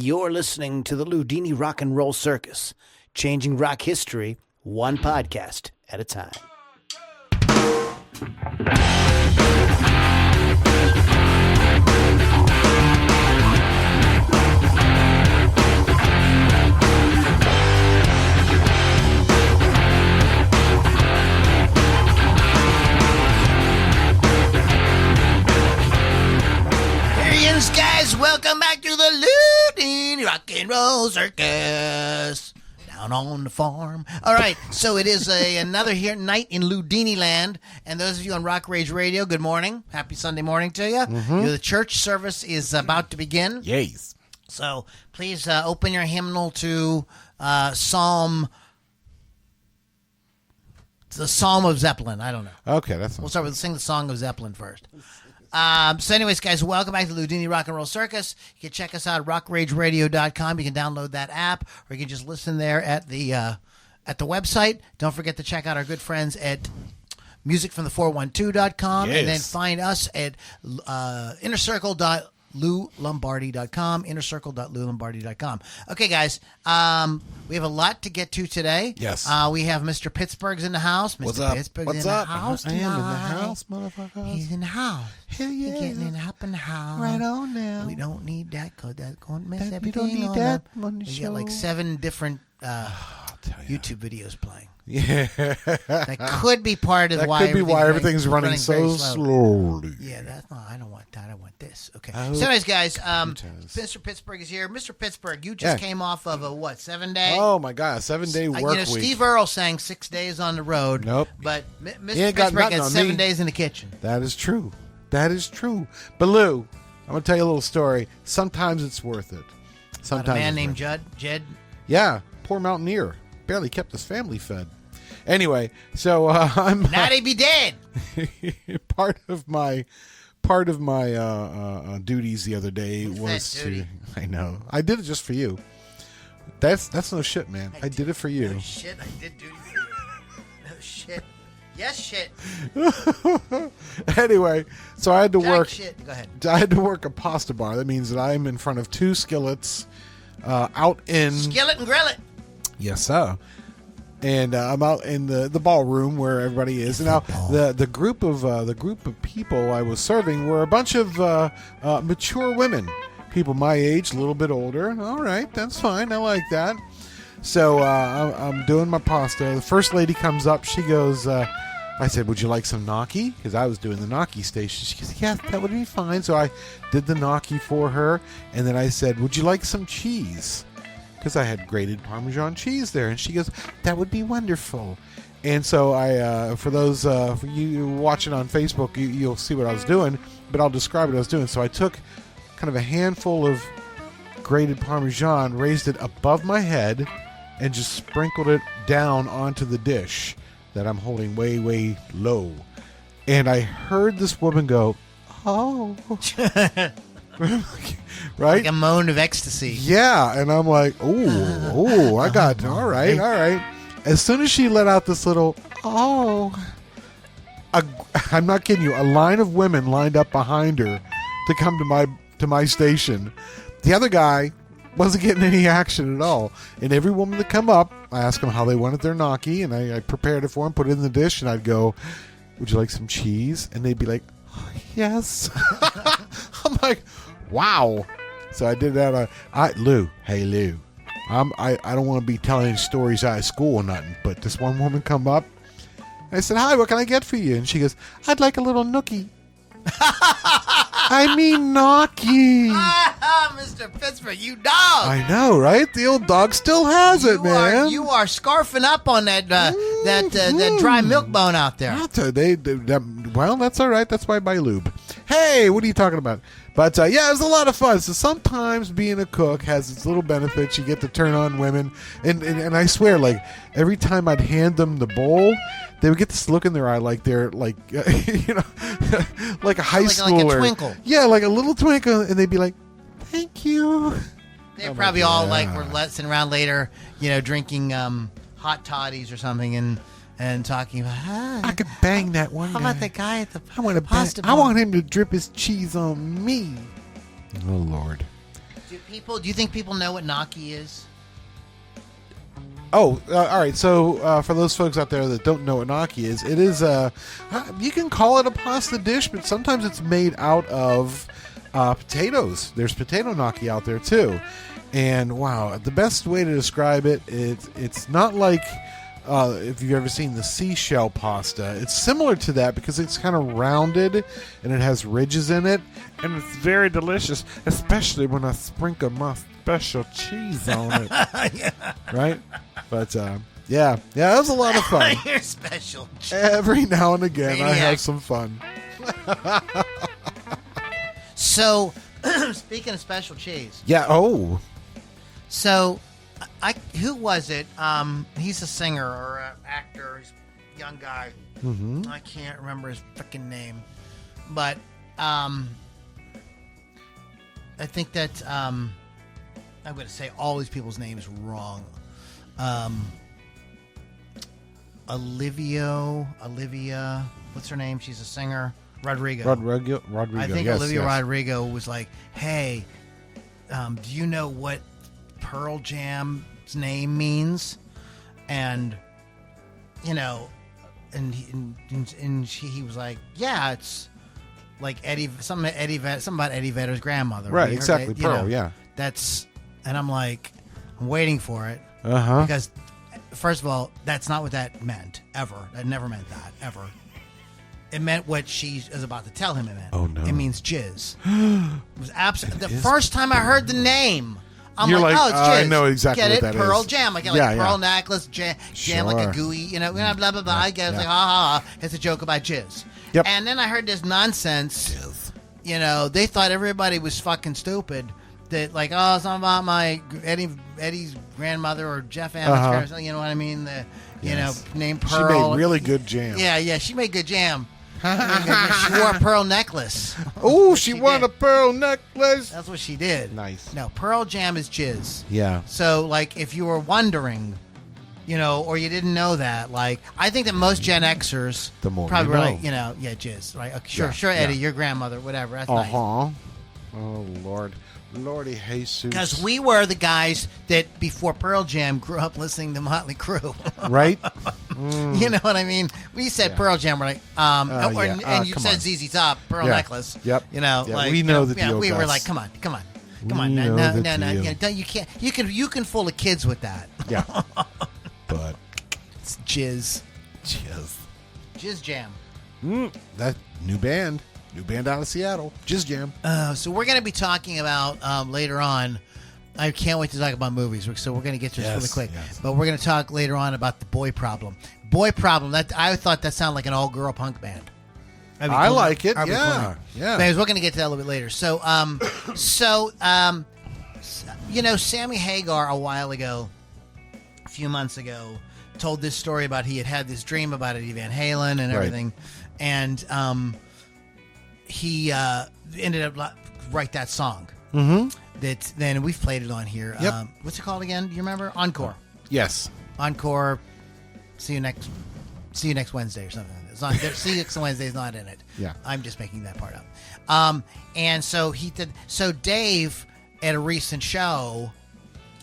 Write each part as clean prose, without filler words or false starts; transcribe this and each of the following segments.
You're listening to the Loudini Rock and Roll Circus, changing rock history one podcast at a time. Guys, welcome back to the Loudini Rock and Roll Circus down on the farm. All right, so it is another night in Loudini land, and those of you on Rock Rage Radio, good morning. Happy Sunday morning to you. The church service is about to begin. Yes. So please open your hymnal to the Psalm of Zeppelin. I don't know. Okay, We'll start with sing the song of Zeppelin first. So anyways, guys, welcome back to the Loudini Rock and Roll Circus. You can check us out at rockrageradio.com. You can download that app, or you can just listen there at the website. Don't forget to check out our good friends at musicfromthe412.com. Yes. And then find us at innercircle.loulombardi.com, innercircle.loulombardi.com. Okay, guys, we have a lot to get to today. Yes. We have Mr. Pittsburgh's in the house. What's Mr. up? Pittsburgh's What's in up? the house I am in the tonight. house, motherfucker. He's in the house. Hell yeah. He's getting it up in the house. Right on now. We don't need that because that's going to mess We everything don't need on that up. on the We show. got like 7 different I'll tell you. YouTube videos playing. Yeah. That could be part of That why could be why everything's running very so slowly. Yeah, that's not. I don't want that. I want this. Okay. Oh, So, anyways, guys, Utahs. Mr. Pittsburgh is here. Mr. Pittsburgh, you just came off of a 7-day? Oh, my God. 7-day work week. Steve Earle sang 6 days on the road. Nope. But He Mr. ain't got Pittsburgh nothing had on 7 me. days in the kitchen. That is true. That is true. But, Lou, I'm going to tell you a little story. Sometimes it's worth it. Sometimes About a man it's named worth Jed. Yeah. Poor mountaineer. Barely kept his family fed. Anyway, so I'm Now they be dead. part of my duties the other day was that to. duty? I know I did it just for you. That's no shit, man. I did it for you. No shit, I did duty for you. No shit. Yes, shit. Anyway, so I had to Jack work. shit. Go ahead. I had to work a pasta bar. That means that I'm in front of 2 skillets, out in. Skillet and grill it. Yes, sir. And I'm out in the ballroom where everybody is. And now the group of people I was serving were a bunch of mature women, people my age, a little bit older. All right, that's fine. I like that. So I'm doing my pasta. The first lady comes up. She goes, I said, "Would you like some gnocchi?" Because I was doing the gnocchi station. She goes, "Yes, that would be fine." So I did the gnocchi for her, and then I said, "Would you like some cheese?" Because I had grated Parmesan cheese there, and she goes, "That would be wonderful." And so I, for those for you watching on Facebook, you'll see what I was doing, but I'll describe what I was doing. So I took kind of a handful of grated Parmesan, raised it above my head, and just sprinkled it down onto the dish that I'm holding way, way low. And I heard this woman go, "Oh." Right? Like a moan of ecstasy. Yeah, and I'm like, oh, I got, all right. As soon as she let out this little, I'm not kidding you, a line of women lined up behind her to come to my station. The other guy wasn't getting any action at all. And every woman that come up, I asked them how they wanted their gnocchi, and I prepared it for them, put it in the dish, and I'd go, "Would you like some cheese?" And they'd be like, "Oh, yes." I'm like, wow. So I did that. Lou, hey Lou, I don't want to be telling any stories out of school or nothing, but this one woman come up. I said, "Hi, what can I get for you?" And she goes, "I'd like a little nookie." I mean gnocchi. Mr. Pittsburgh, you dog. I know, right? The old dog still has it, man. You are scarfing up on that dry milk bone out there. Well, that's all right. That's why I buy lube. Hey, what are you talking about? But yeah, it was a lot of fun. So sometimes being a cook has its little benefits. You get to turn on women, and I swear, like every time I'd hand them the bowl, they would get this look in their eye, like they're like like a high schooler, like a twinkle. Yeah, like a little twinkle, and they'd be like, "Thank you." They probably all were sitting around later, drinking hot toddies or something, and talking about. I could bang that one guy. How about the guy at the I want pasta I want him to drip his cheese on me. Oh Lord. Do you think people know what gnocchi is? Oh, all right. So for those folks out there that don't know what gnocchi is, it is you can call it a pasta dish, but sometimes it's made out of potatoes. There's potato gnocchi out there too, and wow, the best way to describe it, it's not like if you've ever seen the seashell pasta. It's similar to that because it's kind of rounded and it has ridges in it, and it's very delicious, especially when I sprinkle my special cheese on it. Yeah. Right? But yeah, it was a lot of fun. Your special cheese. Every now and again, I Maniac. have some fun. So, speaking of special cheese. Yeah. Oh. So, who was it? He's a singer or an actor. He's a young guy. Mm-hmm. I can't remember his freaking name, but I think that I'm going to say all these people's names wrong. Olivia, what's her name? She's a singer. Rodrigo. I think yes, Olivia yes. Rodrigo was like, "Hey, do you know what Pearl Jam's name means?" And he was like, "Yeah, it's like something about Eddie Vedder's grandmother." Right, We heard exactly. that, Pearl, yeah. That's, and I'm like, I'm waiting for it Uh-huh. because, first of all, that's not what that meant ever. That never meant that ever. It meant what she is about to tell him it meant. Oh, no. It means jizz. It was absolutely the first time I heard the name. I'm You're like, oh, it's jizz. I know exactly get what it? that Pearl is. Jam. I get Yeah, like yeah. pearl necklace, jam like Sure. a gooey, blah, blah, blah. I get it. It's Yeah. like, ha, ha, ha. It's a joke about jizz. Yep. And then I heard this nonsense. They thought everybody was fucking stupid. That like, oh, it's not about my Eddie's grandmother or Jeff Ammon's grandmother. You know what I mean? Yes. Named She Pearl. made really good jam. Yeah, she made good jam. She wore a pearl necklace. Oh, she won did. a pearl necklace. That's what she did. Nice. No, Pearl Jam is jizz. Yeah. So, like, if you were wondering, or you didn't know that, like, I think that most Gen Xers The more probably you were know. like, yeah, jizz. Right? Okay, Yeah, sure, Eddie, yeah. your grandmother, whatever. That's nice. Oh, Lordy Jesus. Because we were the guys that, before Pearl Jam, grew up listening to Motley Crue. Right? You know what I mean? We said Yeah. Pearl Jam, we're like, yeah. and you Come said on. ZZ Top, Pearl Yeah. Necklace. Yep. Yeah, Yeah, we know the deal, we were Gus. like, come on. We No, know the deal. you can't. You can fool the kids with that. Yeah. But It's jizz. Jizz Jam. that new band out of Seattle, Jizz Jam. So we're going to be talking about later on. I can't wait to talk about movies. So we're going to get to this really quick. Yes. But we're going to talk later on about the Boy Problem. Boy Problem. That I thought that sounded like an all-girl punk band. That'd be I cool. like it. That'd be Yeah. cool. Yeah. Anyways, we're going to get to that a little bit later. So, Sammy Hagar a while ago, a few months ago, told this story about he had this dream about Eddie Van Halen and everything, and he ended up write that song. Mm-hmm. That then we've played it on here. Yep. What's it called again? Do you remember? Encore. Yes. Encore. See you next Wednesday or something. It's not. See you next Wednesday is not in it. Yeah. I'm just making that part up. And so he did. So Dave at a recent show,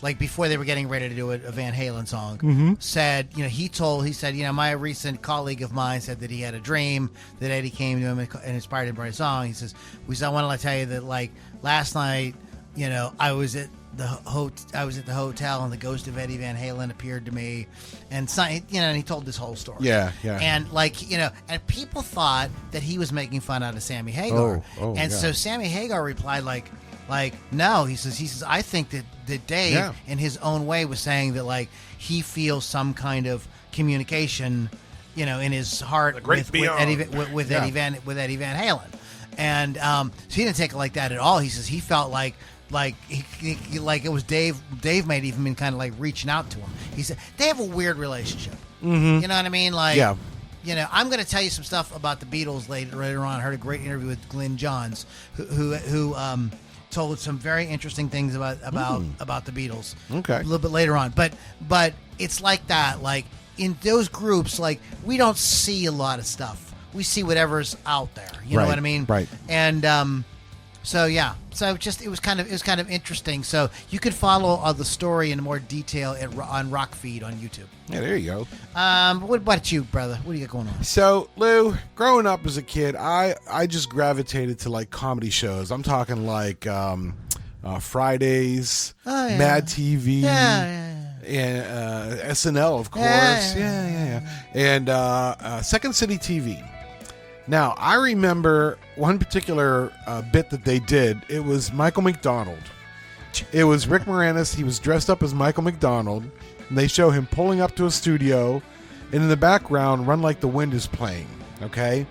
like before they were getting ready to do a Van Halen song, said, he said, my recent colleague of mine said that he had a dream that Eddie came to him and inspired him to write a song. He says, I want to tell you that like last night, I was at the hotel and the ghost of Eddie Van Halen appeared to me, and and he told this whole story. Yeah. And and people thought that he was making fun out of Sammy Hagar. Oh, and yeah. so Sammy Hagar replied like no, he says I think that Dave in his own way was saying that like he feels some kind of communication, in his heart with Eddie Van Halen. And so he didn't take it like that at all. He says he felt like he like it was Dave might even been kind of like reaching out to him. He said they have a weird relationship. Mm-hmm. You know what I mean? Like, I'm going to tell you some stuff about the Beatles later on. I heard a great interview with Gyn Johns, who told some very interesting things about the Beatles. Okay. A little bit later on, but it's like that. Like in those groups, like we don't see a lot of stuff. We see whatever's out there. You know what I mean? Right. And So yeah, so just it was kind of interesting. So you could follow the story in more detail on Rock Feed on YouTube. Yeah, there you go. What about you, brother? What do you got going on? So, Lou, growing up as a kid, I just gravitated to like comedy shows. I'm talking like Fridays, Mad TV, and SNL, of course. And Second City TV. Now, I remember one particular bit that they did. It was Michael McDonald. It was Rick Moranis. He was dressed up as Michael McDonald. And they show him pulling up to a studio. And in the background, Run Like the Wind is playing. Okay?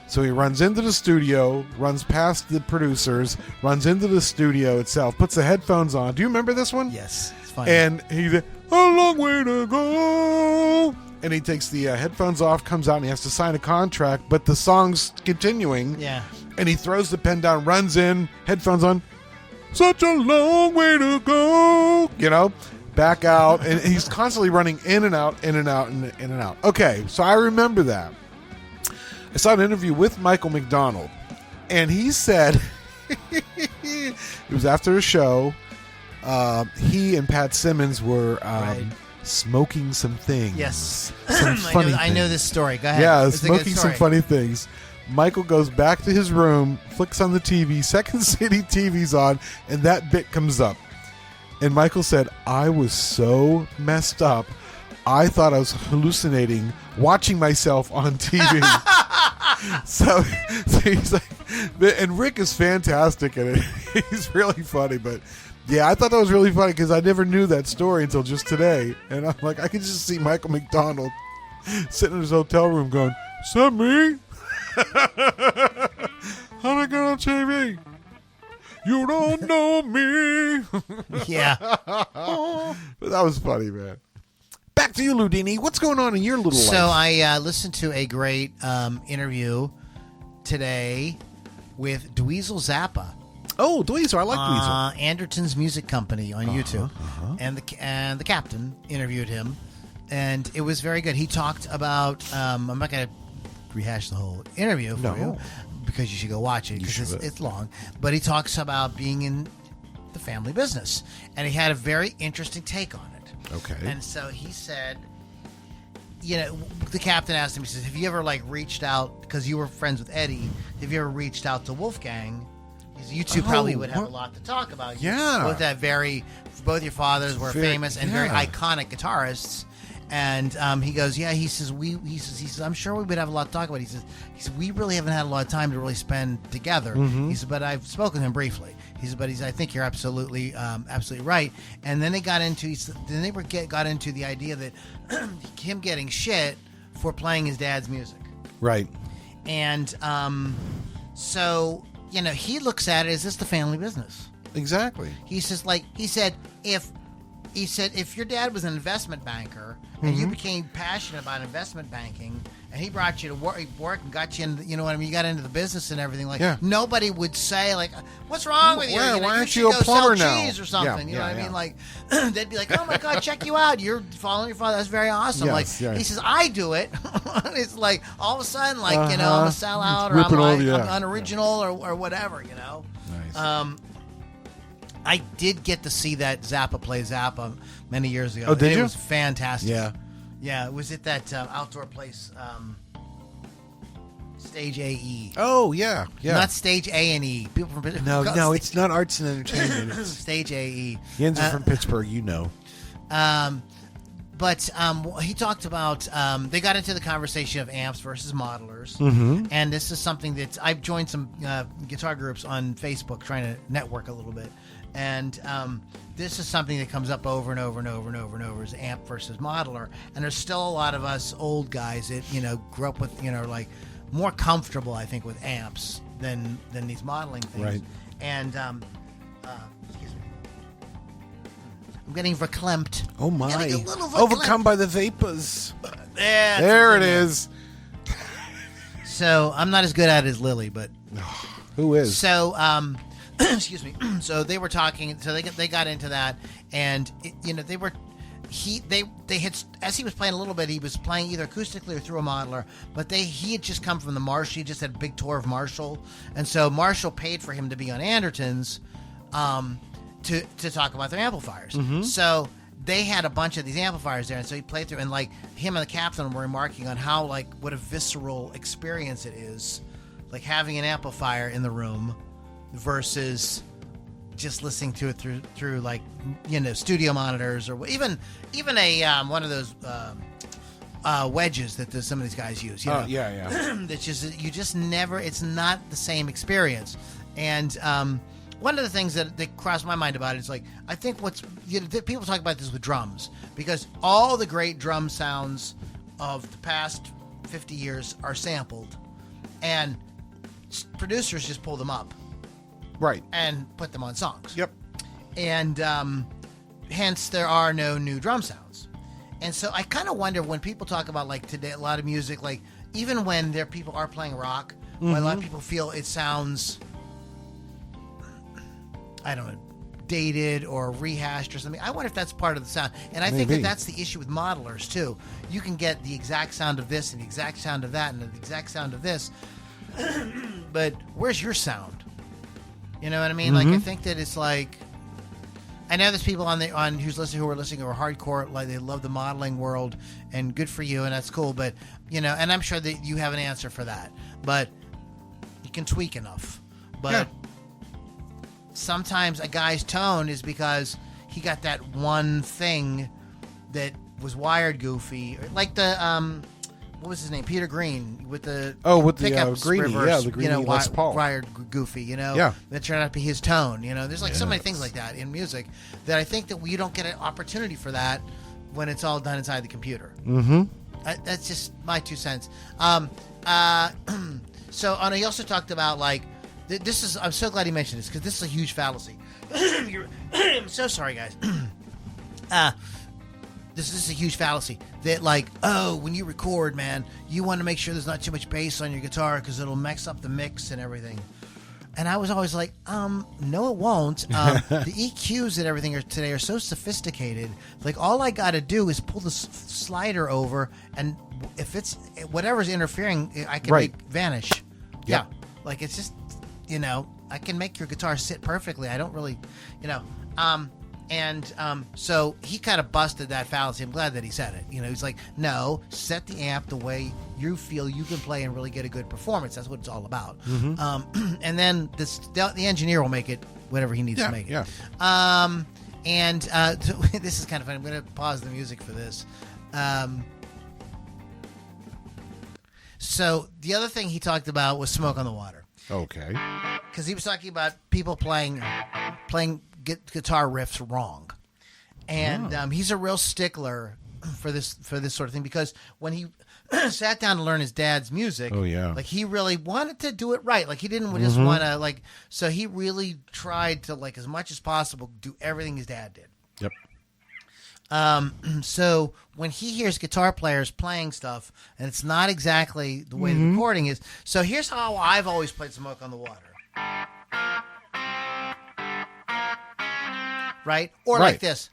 So he runs into the studio, runs past the producers, runs into the studio itself, puts the headphones on. Do you remember this one? Yes. It's fun. And he's a long way to go. And he takes the headphones off, comes out, and he has to sign a contract, but the song's continuing. Yeah. And he throws the pen down, runs in, headphones on. Such a long way to go. You know, back out. And he's constantly running in and out, in and out, in and out. Okay, so I remember that. I saw an interview with Michael McDonald, and he said, it was after a show, he and Pat Simmons were... smoking some things. Yes. Some funny things. I know this story. Go ahead. Yeah, smoking some funny things. Michael goes back to his room, flicks on the TV, Second City TV's on, and that bit comes up. And Michael said, I was so messed up, I thought I was hallucinating watching myself on TV. so he's like, and Rick is fantastic at it. He's really funny, but... yeah, I thought that was really funny because I never knew that story until just today. And I'm like, I could just see Michael McDonald sitting in his hotel room going, is that me? How'd I get on TV? You don't know me. Yeah. But that was funny, man. Back to you, Loudini. What's going on in your little life? So I listened to a great interview today with Dweezil Zappa. Oh, Dweezil. I like Dweezil. Andertons Music Company on YouTube. And the captain interviewed him, and it was very good. He talked about, I'm not going to rehash the whole interview for you, because you should go watch it, because it's long. But he talks about being in the family business, and he had a very interesting take on it. Okay. And so he said, you know, the captain asked him, he says, have you ever reached out, because you were friends with Eddie, have you ever reached out to Wolfgang? You two probably would have a lot to talk about. Yeah. Both your fathers were famous and very iconic guitarists. And he goes, yeah, he says, I'm sure we would have a lot to talk about. He says, we really haven't had a lot of time to really spend together. Mm-hmm. He said, but I've spoken to him briefly. He said, I think you're absolutely right. And then they got into, got into the idea that him getting shit for playing his dad's music. Right. And so, you know, he looks at it as this the family business. Exactly. He says, if your dad was an investment banker and you became passionate about investment banking and he brought you to work and got you into, you know what I mean, you got into the business and everything, nobody would say, what's wrong with you? Why you aren't you you a plumber sell now? Cheese or something, you know what I mean? Like, they'd be like, oh my God, check you out. You're following your father. That's very awesome. He says, I do it. It's like, all of a sudden, you know, I'm a sellout or I'm unoriginal or whatever, you know? Nice. I did get to see that Zappa play Zappa many years ago. Oh, did you? It was fantastic. Yeah. Yeah, it was at that outdoor place, Stage AE. Oh, yeah. Not Stage A&E. People from Pittsburgh. No, it's not arts and entertainment. It's Stage AE. Jens is from Pittsburgh, you know. But he talked about, they got into the conversation of amps versus modelers. Mm-hmm. And this is something that I've joined some guitar groups on Facebook trying to network a little bit. And this is something that comes up over and over and over and over and over is amp versus modeler. And there's still a lot of us old guys that, you know, grew up with, you know, like more comfortable, I think, with amps than these modeling things. Right. And, excuse me. I'm getting verklempt. Oh, my. Overcome by the vapors. There it is. So I'm not as good at it as Lily, but... Who is? So, excuse me. So they were talking. So they got into that, and you know they had, as he was playing a little bit, he was playing either acoustically or through a modeler, but he had just come from the Marshall. He just had a big tour of Marshall, and so Marshall paid for him to be on Andertons to talk about their amplifiers. So they had a bunch of these amplifiers there, and so he played through, and like him and the captain were remarking on how like what a visceral experience it is, like having an amplifier in the room versus just listening to it through like, you know, studio monitors or even a one of those wedges that some of these guys use. You know? Yeah. That's just, you just never, it's not the same experience. And one of the things that crossed my mind about it is like, I think people talk about this with drums, because all the great drum sounds of the past 50 years are sampled, and producers just pull them up. Right. And put them on songs. Yep. And hence there are no new drum sounds. And so I kind of wonder when people talk about like today, a lot of music, like even when people are playing rock, when a lot of people feel it sounds, I don't know, dated or rehashed or something. I wonder if that's part of the sound. And I think that's the issue with modelers too. You can get the exact sound of this and the exact sound of that and the exact sound of this. But where's your sound? You know what I mean? Like, I think that it's like, I know there's people who are listening who are hardcore, like they love the modeling world, and good for you, and that's cool. But you know, and I'm sure that you have an answer for that. But you can tweak enough. But sometimes a guy's tone is because he got that one thing that was wired goofy, like the what was his name? Peter Green with the pickup Greenie, reverse, the Greenie Les Paul. wired goofy, you know, that turned out to be his tone. You know, there's like so many things like that in music that I think that you don't get an opportunity for that when it's all done inside the computer. That's just my 2 cents. So he also talked about like this is. I'm so glad he mentioned this because this is a huge fallacy. I'm so sorry, guys. This is a huge fallacy that like, oh, when you record, man, you want to make sure there's not too much bass on your guitar because it'll mess up the mix and everything. And I was always like, no, it won't. The EQs and everything today are so sophisticated. Like, all I got to do is pull the slider over, and if it's whatever's interfering, I can make vanish. Yeah. Like, it's just, you know, I can make your guitar sit perfectly. I don't really, you know. So he kind of busted that fallacy. I'm glad that he said it. You know, he's like, no, set the amp the way you feel you can play and really get a good performance. That's what it's all about. And then the engineer will make it whatever he needs to make it. This is kind of funny. I'm going to pause the music for this. So the other thing he talked about was Smoke on the Water. Okay. Because he was talking about people playing guitar riffs wrong, and he's a real stickler for this sort of thing, because when he sat down to learn his dad's music, like he really wanted to do it right. Like he didn't just want to like, so he really tried to like as much as possible do everything his dad did. So when he hears guitar players playing stuff and it's not exactly the way the recording is, so here's how I've always played Smoke on the Water. Right? Or like this.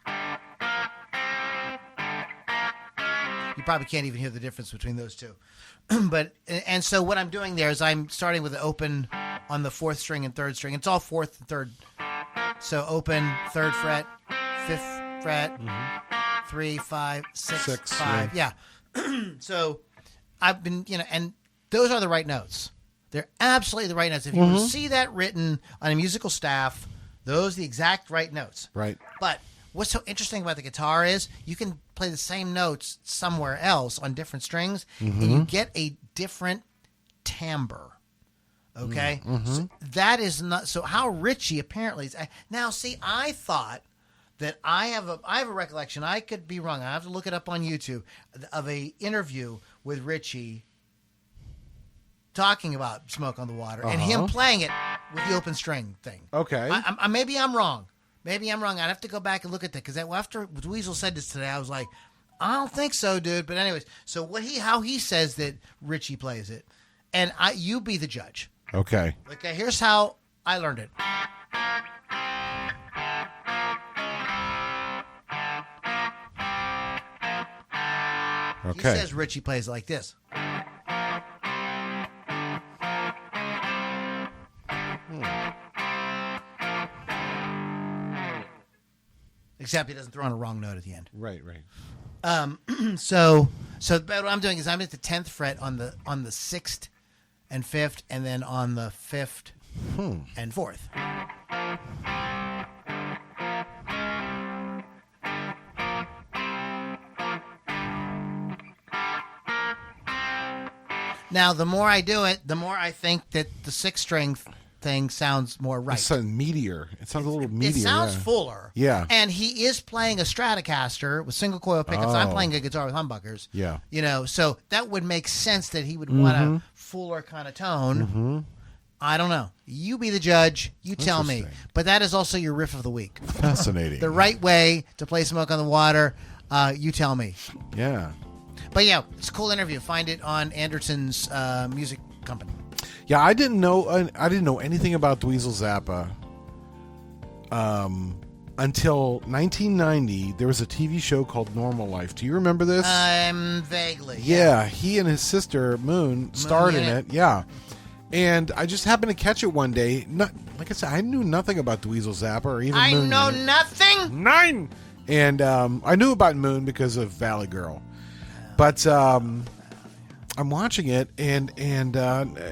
You probably can't even hear the difference between those two. And so what I'm doing there is I'm starting with an open on the 4th string and 3rd string. It's all 4th and 3rd. So open, 3rd fret, 5th fret, 3, 5, 6, 5. Yeah. So I've been, you know, and those are the right notes. They're absolutely the right notes. If you see that written on a musical staff, those are the exact right notes. Right. But what's so interesting about the guitar is you can play the same notes somewhere else on different strings, and you get a different timbre. Okay? So that is not... So how Richie apparently is... Now, see, I thought that I have a recollection. I could be wrong. I have to look it up on YouTube, of a interview with Richie talking about Smoke on the Water and him playing it with the open string thing. Okay. Maybe I'm wrong. I'd have to go back and look at that, because after Dweezil said this today, I was like, I don't think so, dude. But anyways, so how he says that Richie plays it, and you be the judge. Okay. Okay, here's how I learned it. Okay. He says Richie plays like this. Except he doesn't throw in a wrong note at the end. Right. So what I'm doing is I'm at the 10th fret on the 6th and 5th, and then on the 5th and 4th. Now, the more I do it, the more I think that the 6th-string thing sounds more right. It sounds meatier. It sounds a little meatier. It sounds fuller. Yeah. And he is playing a Stratocaster with single coil pickups. I'm playing a guitar with humbuckers. Yeah. So that would make sense that he would want a fuller kind of tone. I don't know. You be the judge. You tell me. But that is also your riff of the week. Fascinating. The right way to play Smoke on the Water. You tell me. Yeah. But yeah, it's a cool interview. Find it on Andertons Music Company. Yeah, I didn't know anything about Dweezil Zappa until 1990. There was a TV show called Normal Life. Do you remember this? Vaguely. Yeah, he and his sister Moon starred in it. Yeah, and I just happened to catch it one day. Like I said, I knew nothing about Dweezil Zappa or even Moon. I know nothing. Nine. And I knew about Moon because of Valley Girl, but. I'm watching it, and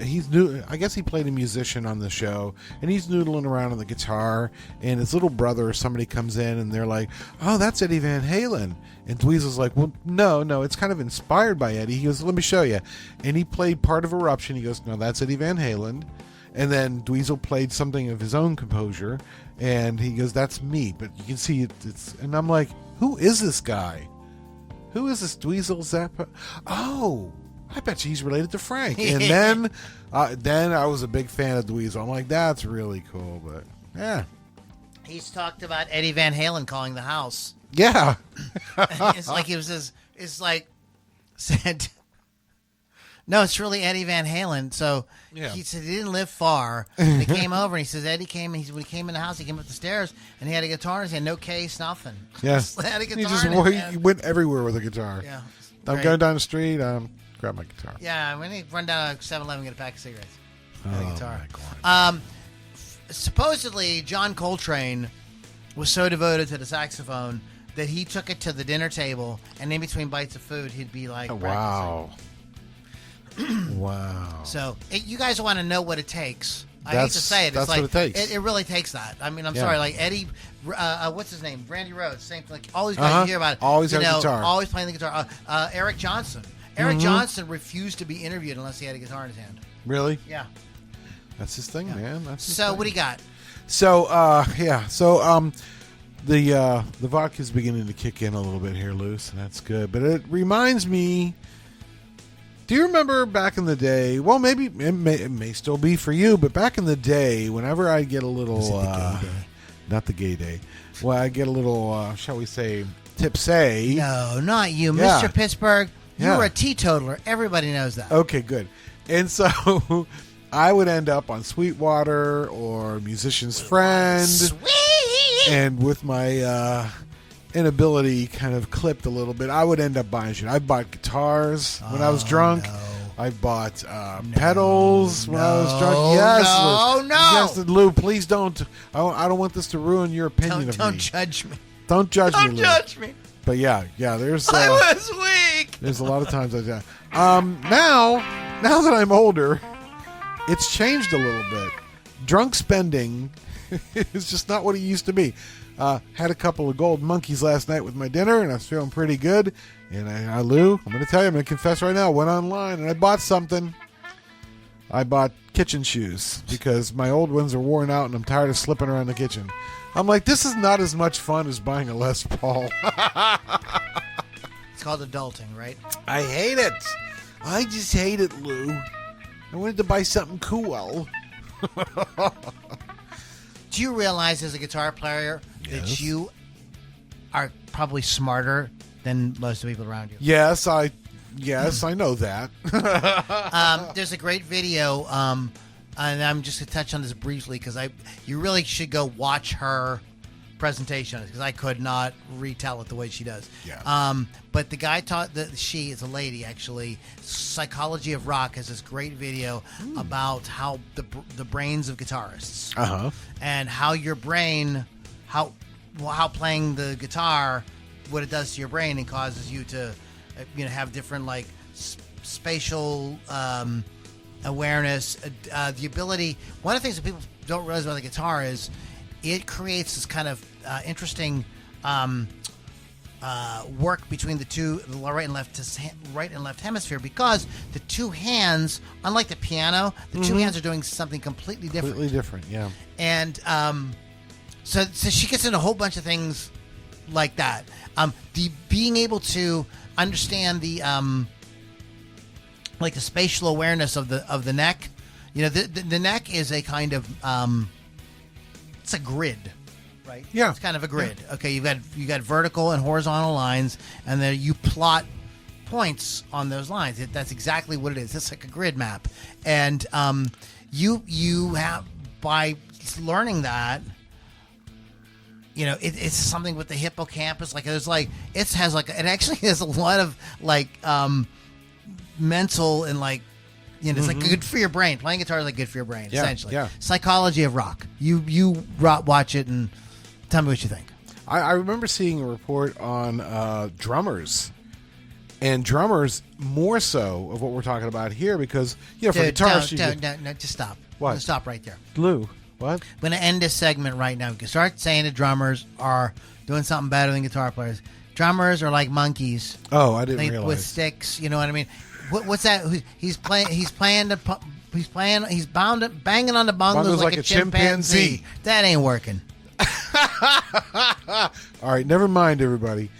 he's new. I guess he played a musician on the show, and he's noodling around on the guitar. And his little brother or somebody comes in, and they're like, "Oh, that's Eddie Van Halen." And Dweezil's like, "Well, no, it's kind of inspired by Eddie." He goes, "Let me show you." And he played part of Eruption. He goes, "No, that's Eddie Van Halen." And then Dweezil played something of his own composure, and he goes, "That's me." But you can see it's. And I'm like, "Who is this guy? Who is this Dweezil Zappa?" Oh. I bet you he's related to Frank. And then I was a big fan of Dweezil. I'm like, that's really cool. But yeah, he's talked about Eddie Van Halen calling the house. Yeah, it's like said. No, it's really Eddie Van Halen. So he said he didn't live far. And he came over, and he says Eddie came. And when he came in the house, he came up the stairs, and he had a guitar. And he had no case, nothing. Yeah, just had a guitar. He went everywhere with a guitar. Yeah, I'm going down the street. Grab my guitar. Yeah, when he run down to 7-Eleven and get a pack of cigarettes. Oh, guitar. my God. Supposedly, John Coltrane was so devoted to the saxophone that he took it to the dinner table, and in between bites of food, he'd be like, wow. Wow. So, you guys want to know what it takes. I hate to say it. That's what it takes. It really takes that. I mean, I'm sorry. Like Eddie, what's his name? Randy Rhoads. Same thing. Like all these guys you hear about it. Always has a guitar. Always playing the guitar. Eric Johnson. Eric Johnson refused to be interviewed unless he had a guitar in his hand. Really? Yeah. That's his thing, man. That's his so thing. What do you got? So the vodka's beginning to kick in a little bit here, Luce, and that's good. But it reminds me. Do you remember back in the day? Well, maybe it may still be for you, but back in the day, whenever I get a little, not the gay day, well, I get a little, shall we say, tipsy. No, not you, Yeah. Mr. Pittsburgh. Yeah. You're a teetotaler. Everybody knows that. Okay, good. And so I would end up on Sweetwater or Musician's Friend. Sweet. And with my inability kind of clipped a little bit, I would end up buying shit. I bought guitars when I was drunk. No. I bought pedals when I was drunk. Yes, no. Yes, Lou, please don't. I don't want this to ruin your opinion of me. Don't judge me. Don't judge me, Don't Lou. judge me. But yeah, there's. I was weak. There's a lot of times I do. Now that I'm older, it's changed a little bit. Drunk spending is just not what it used to be. Had a couple of gold monkeys last night with my dinner, and I was feeling pretty good. And Lou, I'm going to tell you, I'm going to confess right now, I went online and I bought something. I bought kitchen shoes because my old ones are worn out and I'm tired of slipping around the kitchen. I'm like, this is not as much fun as buying a Les Paul. It's called adulting, right? I hate it. I just hate it, Lou. I wanted to buy something cool. Do you realize as a guitar player that you are probably smarter than most of the people around you? Yes, I know that. There's a great video, and I'm just going to touch on this briefly because you really should go watch her presentation on it because I could not retell it the way she does. Yeah. But the guy taught she is a lady actually. Psychology of Rock has this great video about how the brains of guitarists and how your brain, how playing the guitar, what it does to your brain and causes you to, have different like spatial awareness, the ability. One of the things that people don't realize about the guitar is it creates this kind of interesting work between the right and left hemisphere, because the two hands, unlike the piano, the two hands are doing something completely different. Completely different, yeah. And so she gets into a whole bunch of things like that. The being able to understand the like the spatial awareness of the neck. The neck is a kind of it's a grid, right? Yeah, it's kind of a grid. Yeah. Okay, you got vertical and horizontal lines, and then you plot points on those lines. That's exactly what it is. It's like a grid map, and you have, by learning that, it's something with the hippocampus. Like it actually has a lot of like mental and like. It's like good for your brain. Playing guitar is like good for your brain, essentially. Yeah. Psychology of Rock. You watch it and tell me what you think. I remember seeing a report on drummers, and drummers more so of what we're talking about here, because for guitarists, no, just stop. What? Just stop right there. Lou, what? I'm going to end this segment right now. We can start saying that drummers are doing something better than guitar players. Drummers are like monkeys. Oh, I didn't realize. With sticks, you know what I mean? What's that? He's banging on the bongos like a chimpanzee. That ain't working. All right, never mind, everybody.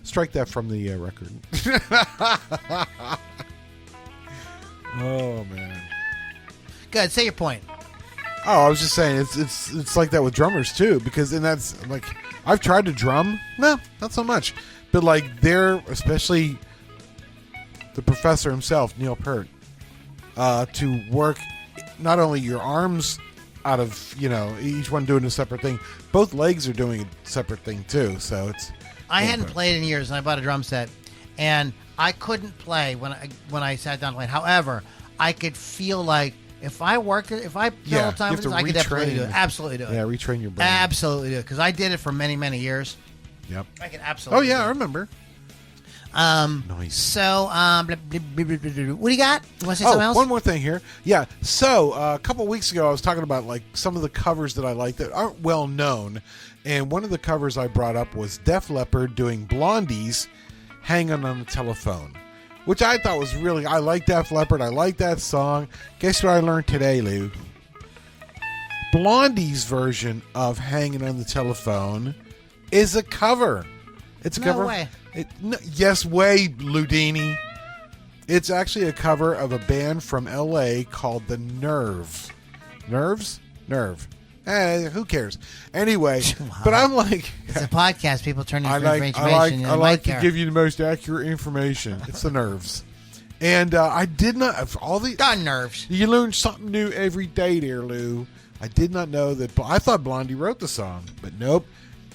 Strike that from the record. Oh man. Good. Say your point. Oh, I was just saying it's like that with drummers too, because that's like I've tried to drum. No, not so much, but like they're especially. The professor himself, Neil Peart, to work not only your arms out of, each one doing a separate thing, both legs are doing a separate thing too. So it's. I hadn't played in years, and I bought a drum set, and I couldn't play when I sat down to play. However, I could feel like if I worked it, if I filled time with this, I could definitely do it. Absolutely do it. Yeah, retrain your brain. Absolutely do it, because I did it for many, many years. Yep. I could absolutely. Oh yeah, I remember. Nice. So, what do you got? You want to say something else? One more thing here. Yeah. So, a couple of weeks ago, I was talking about like some of the covers that I like that aren't well known, and one of the covers I brought up was Def Leppard doing Blondie's "Hanging on the Telephone," which I thought was really. I like Def Leppard. I like that song. Guess what I learned today, Lou? Blondie's version of "Hanging on the Telephone" is a cover. It's a cover. No way. Yes way, Loudini. It's actually a cover of a band from L.A. called The Nerve. Nerves? Nerve. Who cares? Anyway, wow. But I'm like... It's a podcast. People turn in for information. I like to give you the most accurate information. It's The Nerves. And I did not... all the Nerves. You learn something new every day there, Lou. I did not know that... I thought Blondie wrote the song, but nope.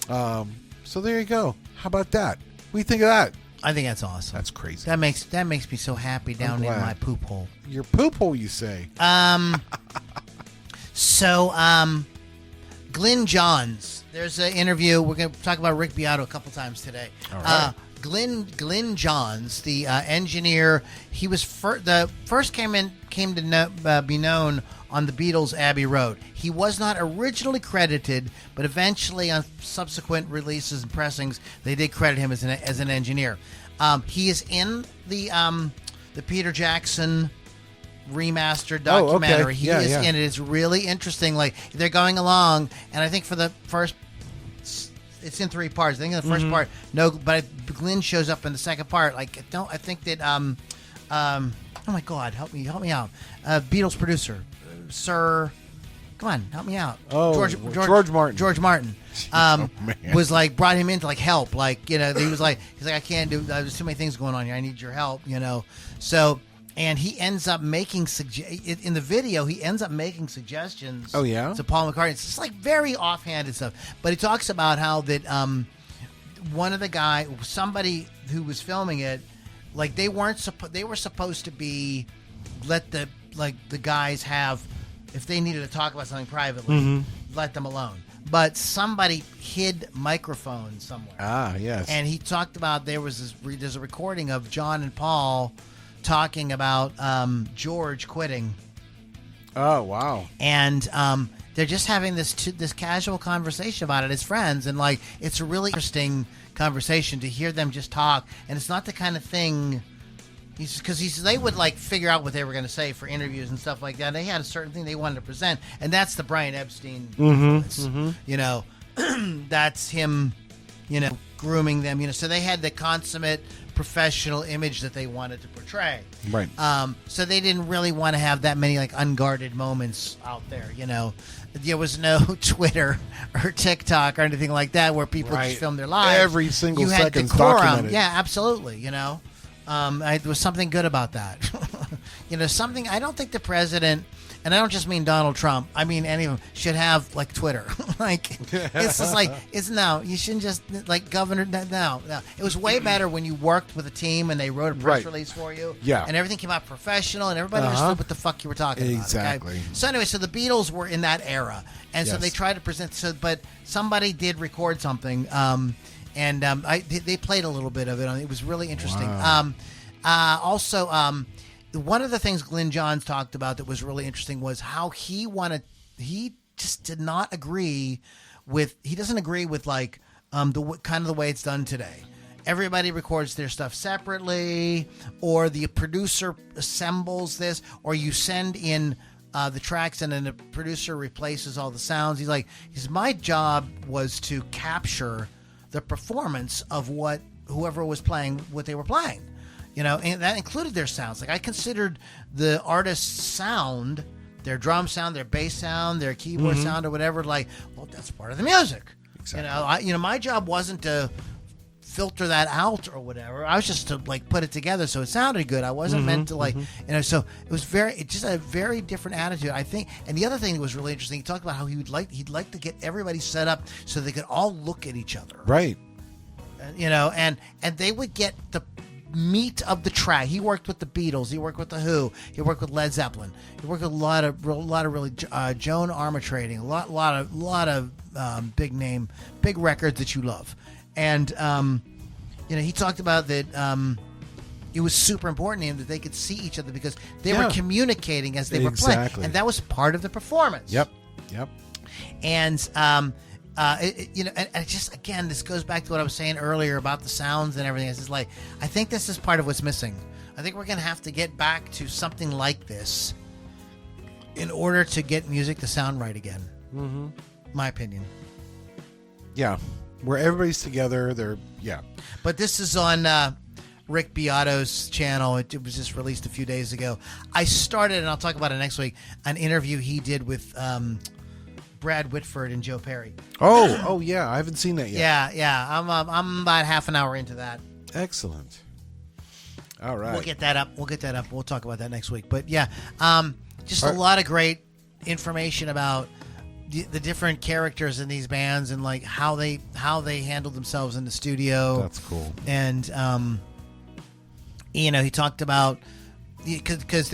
So there you go. How about that? What do you think of that? I think that's awesome. That's crazy. That makes me so happy down in my poop hole. Your poop hole, you say? So, Gyn Johns. There's an interview. We're going to talk about Rick Beato a couple times today. All right. Gyn Johns, the engineer. He was first came to be known on the Beatles' Abbey Road. He was not originally credited, but eventually on subsequent releases and pressings, they did credit him as an engineer. He is in the Peter Jackson remastered documentary. Oh, okay. He is in it. It's really interesting. Like they're going along, and I think for the first, it's in 3 parts. I think in the first part, no, but Glyn shows up in the second part. Like I think that oh my God, help me out. Beatles producer. Sir, come on, help me out. Oh, George Martin. George Martin was like brought him in to like help. Like he was like I can't do. There's too many things going on here. I need your help. So And he ends up making in the video. He ends up making suggestions. Oh, yeah? To Paul McCartney. It's just like very offhanded stuff. But he talks about how that one of the somebody who was filming it, like they were supposed to be let the guys have, if they needed to talk about something privately, let them alone. But somebody hid microphones somewhere. Ah, yes. And he talked about there's a recording of John and Paul talking about George quitting. Oh, wow. And they're just having this casual conversation about it as friends, and like it's a really interesting conversation to hear them just talk. And it's not the kind of thing they would like figure out what they were going to say for interviews and stuff like that. They had a certain thing they wanted to present, and that's the Brian Epstein influence. You know, that's him, you know, grooming them. You know, so they had the consummate professional image that they wanted to portray. Right. So they didn't really want to have that many like unguarded moments out there. You know, there was no Twitter or TikTok or anything like that where people just film their lives. Every single second's decorum. documented. Yeah, absolutely. You know, there was something good about that. You know, something. I don't think the president, and I don't just mean Donald Trump, I mean any of them, should have like Twitter. Like it's just like you shouldn't just like governor. No. It was way better when you worked with a team and they wrote a press release for you. Yeah, and everything came out professional and everybody understood what the fuck you were talking about. Exactly. Okay? So anyway, so the Beatles were in that era, and so they tried to present. So, but somebody did record something, and they played a little bit of it. It was really interesting. Wow. Also, one of the things Gyn Johns talked about that was really interesting was how he just did not agree with. He doesn't agree with like the kind of the way it's done today. Everybody records their stuff separately, or the producer assembles this, or you send in the tracks and then the producer replaces all the sounds. He says, my job was to capture the performance of whoever was playing what they were playing. You know, and that included their sounds. Like I considered the artist's sound, their drum sound, their bass sound, their keyboard sound, or whatever. Like, well, that's part of the music. Exactly. You know, my job wasn't to filter that out or whatever. I was just to like put it together so it sounded good. I wasn't meant to like, you know. So it was just a very different attitude, I think. And the other thing that was really interesting, he talked about how he'd like to get everybody set up so they could all look at each other. Right. You know, and they would get the meat of the track. He worked with the Beatles. He worked with the Who. He worked with Led Zeppelin. He worked with a lot of really Joan Armatrading. A lot of big records that you love. And you know, he talked about that. It was super important to him that they could see each other because they were communicating as they were playing, and that was part of the performance. Yep. And you know, and just again, this goes back to what I was saying earlier about the sounds and everything. It's just like I think this is part of what's missing. I think we're gonna have to get back to something like this in order to get music to sound right again. My opinion. Yeah, where everybody's together. But this is on Rick Beato's channel. It was just released a few days ago. I started, and I'll talk about it next week, an interview he did with Brad Whitford and Joe Perry. Oh yeah, I haven't seen that yet. Yeah. I'm about half an hour into that. Excellent. All right, we'll get that up. We'll talk about that next week. But yeah, just a lot of great information about the different characters in these bands and like how they handled themselves in the studio. That's cool. And you know, he talked about because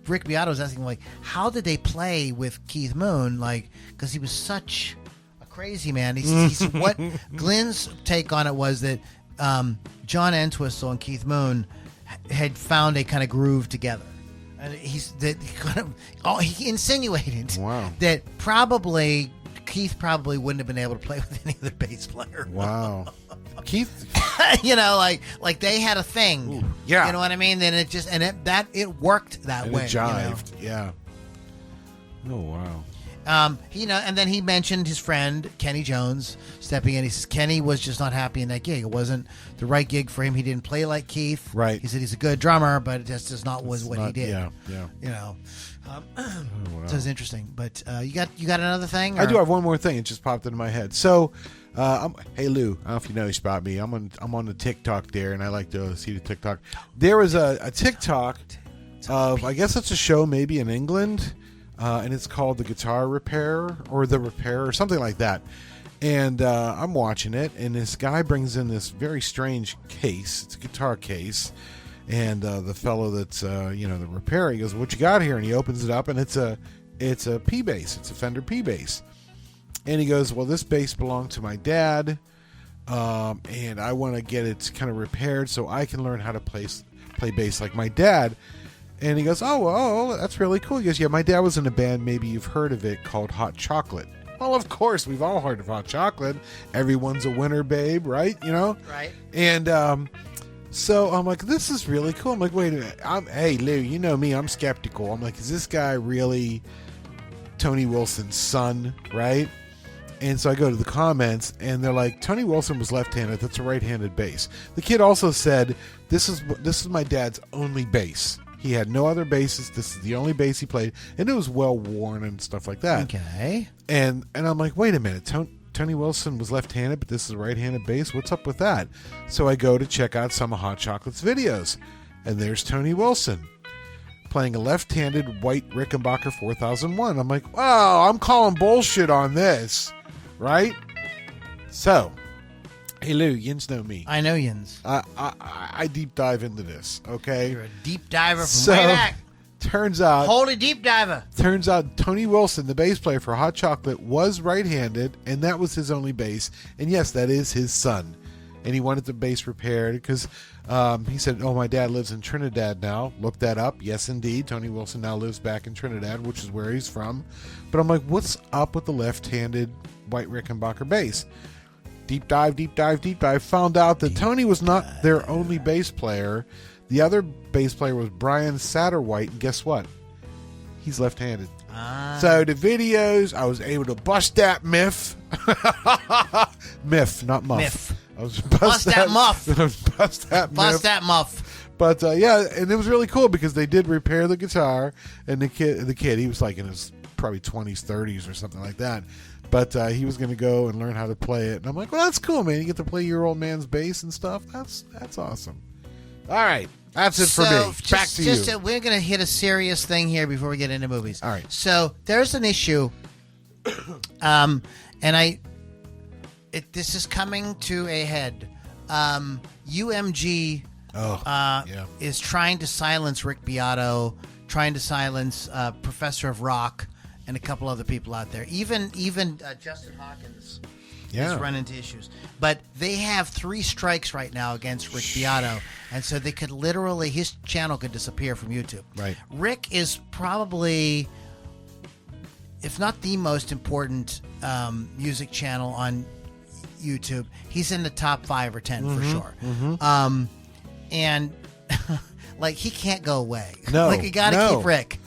Rick Beato was asking like, how did they play with Keith Moon? Like, because he was such a crazy man. He's what Glyn's take on it was that John Entwistle and Keith Moon had found a kind of groove together. And he insinuated that probably Keith probably wouldn't have been able to play with any other bass player. Wow. Keith, you know, like they had a thing. Ooh, yeah. You know what I mean? Then it worked that way. It jived. You know? Yeah. Oh wow. You know, and then he mentioned his friend Kenny Jones stepping in. He says Kenny was just not happy in that gig. It wasn't the right gig for him. He didn't play like Keith. Right. He said he's a good drummer, but it just not was what he did. Yeah. You know, wow. So it's interesting. But you got another thing? I do have one more thing. It just popped into my head. So Hey Lou, I don't know if you know about me. I'm on the TikTok there, and I like to see the TikTok. There was a TikTok of, I guess it's a show maybe in England, and it's called The Guitar Repair or The Repair or something like that. And I'm watching it, and this guy brings in this very strange case. It's a guitar case, and the fellow that's the repairer, he goes, "What you got here?" And he opens it up, and it's a P bass. It's a Fender P bass. And he goes, "Well, this bass belonged to my dad, and I want to get it kind of repaired so I can learn how to play bass like my dad." And he goes, "Oh, that's really cool." He goes, "Yeah, my dad was in a band, maybe you've heard of it, called Hot Chocolate." Well, of course, we've all heard of Hot Chocolate. Everyone's a winner, babe, right? Right. And so I'm like, this is really cool. I'm like, wait a minute. Hey, Lou, you know me. I'm skeptical. I'm like, is this guy really Tony Wilson's son, right? And so I go to the comments, and they're like, Tony Wilson was left-handed. That's a right-handed bass. The kid also said, this is my dad's only bass. He had no other basses. This is the only bass he played, and it was well worn and stuff like that. Okay. And I'm like, wait a minute. Tony Wilson was left-handed, but this is a right-handed bass. What's up with that? So I go to check out some of Hot Chocolate's videos, and there's Tony Wilson playing a left-handed white Rickenbacker 4001. I'm like, wow, I'm calling bullshit on this. Right? So, hey Lou, yins know me. I know yins. I deep dive into this, okay? You're a deep diver from way back. Turns out... Holy deep diver. Turns out Tony Wilson, the bass player for Hot Chocolate, was right-handed, and that was his only bass. And yes, that is his son. And he wanted the bass repaired because he said, oh, my dad lives in Trinidad now. Look that up. Yes, indeed. Tony Wilson now lives back in Trinidad, which is where he's from. But I'm like, what's up with the left-handed white Rickenbacker bass? Deep dive. Found out that Tony was not their only bass player. The other bass player was Brian Satterwhite, and guess what? He's left-handed. So the videos, I was able to bust that myth. Myth, not muff. Myth. I was Bust that muff. Bust that Bust that muff. But yeah, and it was really cool because they did repair the guitar, and the kid, he was like in his probably 20s, 30s or something like that. But he was going to go and learn how to play it, and I'm like, well, that's cool, man. You get to play your old man's bass and stuff. That's awesome. All right, that's it for me. Back to you. We're going to hit a serious thing here before we get into movies. All right. So there's an issue, and this is coming to a head. UMG is trying to silence Rick Beato, trying to silence Professor of Rock, and a couple other people out there. Even Justin Hawkins has run into issues. But they have 3 strikes right now against Rick Beato, and so they could literally, his channel could disappear from YouTube. Right. Rick is probably, if not the most important music channel on YouTube, he's in the top 5 or 10 for sure. Mm-hmm. And like, he can't go away. No, like, you got to keep Rick.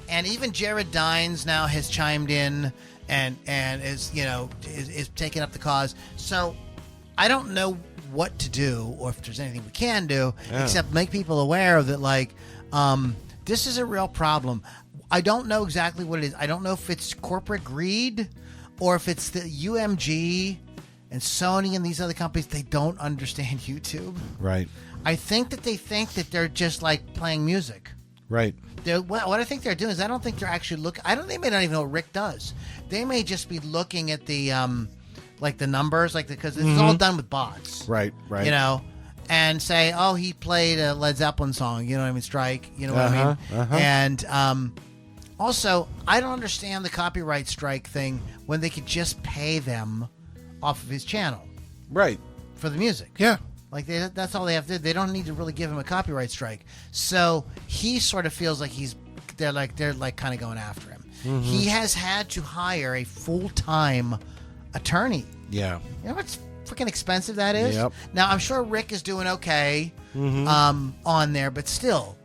And even Jared Dines now has chimed in and is taking up the cause. So I don't know what to do, or if there's anything we can do, except make people aware that, like, this is a real problem. I don't know exactly what it is. I don't know if it's corporate greed, or if it's the UMG and Sony and these other companies. They don't understand YouTube. Right. I think that they think that they're just like playing music. Right. What I think they're doing is, I don't think they're actually looking. They may not even know what Rick does. They may just be looking at the like the numbers, like, because it's all done with bots. Right. You know, and say, oh, he played a Led Zeppelin song. You know what I mean? Strike. You know what I mean? And also, I don't understand the copyright strike thing when they could just pay them off of his channel. Right. For the music. Yeah. Like, that's all they have to do. They don't need to really give him a copyright strike. So he sort of feels like they're kind of going after him. Mm-hmm. He has had to hire a full-time attorney. Yeah. You know how much freaking expensive that is? Yep. Now, I'm sure Rick is doing okay on there, but still,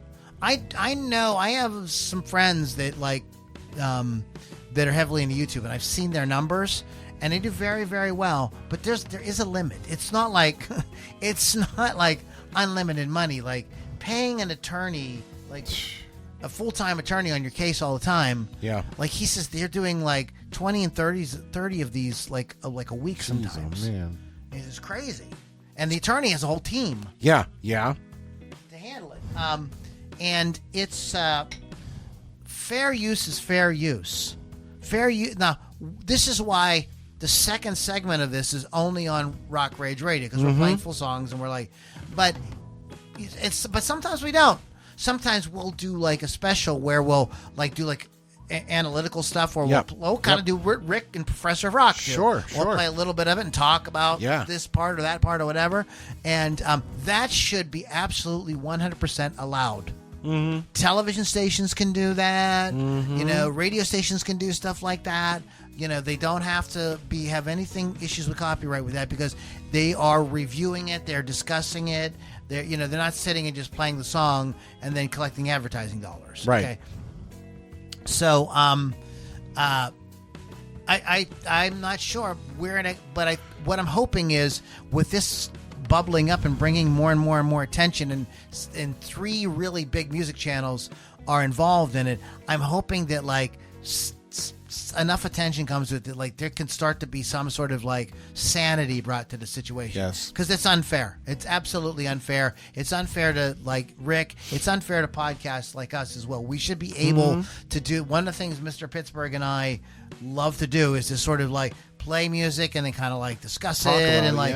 I know I have some friends that that are heavily into YouTube, and I've seen their numbers, and they do very, very well. But there is a limit. It's not like unlimited money. Like, paying an attorney, like, a full-time attorney on your case all the time. Yeah. Like he says, they're doing like 20 and 30 of these like a week sometimes. Oh, man. It's crazy. And the attorney has a whole team. Yeah. To handle it. And it's fair use is fair use. Fair use. Now, this is why the second segment of this is only on Rock Rage Radio, because we're playing full songs and we're like, but sometimes we don't. Sometimes we'll do like a special where we'll like do like analytical stuff, or we'll kind of do Rick and Professor Rock. Sure. We'll play a little bit of it and talk about this part or that part or whatever, and that should be absolutely 100% allowed. Mm-hmm. Television stations can do that. Mm-hmm. You know, radio stations can do stuff like that. You know, they don't have to have anything issues with copyright with that, because they are reviewing it, they're discussing it. They're not sitting and just playing the song and then collecting advertising dollars. Right. Okay? So, I'm not sure what I'm hoping is, with this bubbling up and bringing more and more and more attention, and 3 really big music channels are involved in it, I'm hoping that like enough attention comes to it that like there can start to be some sort of like sanity brought to the situation. Yes. Because it's unfair. It's absolutely unfair. It's unfair to like Rick. It's unfair to podcasts like us as well. We should be able to do, one of the things Mr. Pittsburgh and I love to do is to sort of like play music and then kind of like discuss it and like,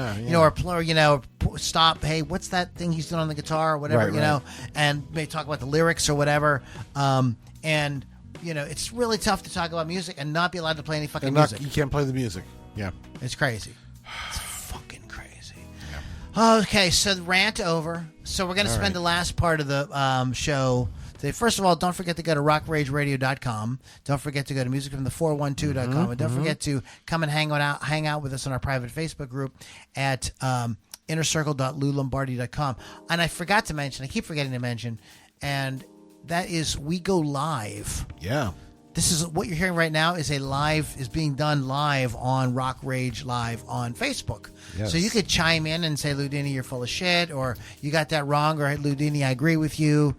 stop. Hey, what's that thing he's doing on the guitar or whatever, you know, and maybe talk about the lyrics or whatever. And it's really tough to talk about music and not be allowed to play any fucking music. You can't play the music. Yeah. It's crazy. It's fucking crazy. Yeah. Okay, so the rant over. So we're going to spend the last part of the show today. First of all, don't forget to go to rockrageradio.com. Don't forget to go to musicfromthe412.com. And don't forget to come and hang out with us on our private Facebook group at innercircle.loulombardi.com. And I forgot to mention, I keep forgetting to mention, and that is, we go live. Yeah. This is what you're hearing right now is being done live on Rock Rage Live on Facebook. Yes. So you could chime in and say, Loudini, you're full of shit, or you got that wrong, or hey, Loudini, I agree with you.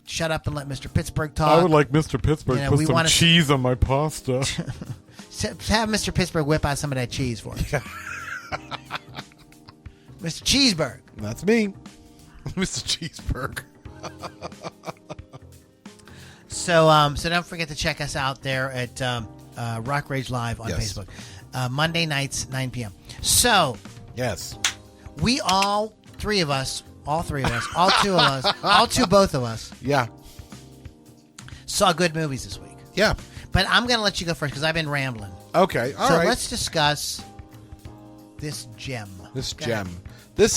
Shut up and let Mr. Pittsburgh talk. I would like Mr. Pittsburgh to put some cheese on my pasta. Have Mr. Pittsburgh whip out some of that cheese for us. Mr. Cheeseburg. That's me. Mr. Cheeseburg. So don't forget to check us out there at Rock Rage Live on Facebook. Monday nights, 9 p.m. So, yes, all two of us, both of us, saw good movies this week. Yeah. But I'm going to let you go first because I've been rambling. Okay, all right. So let's discuss this gem. This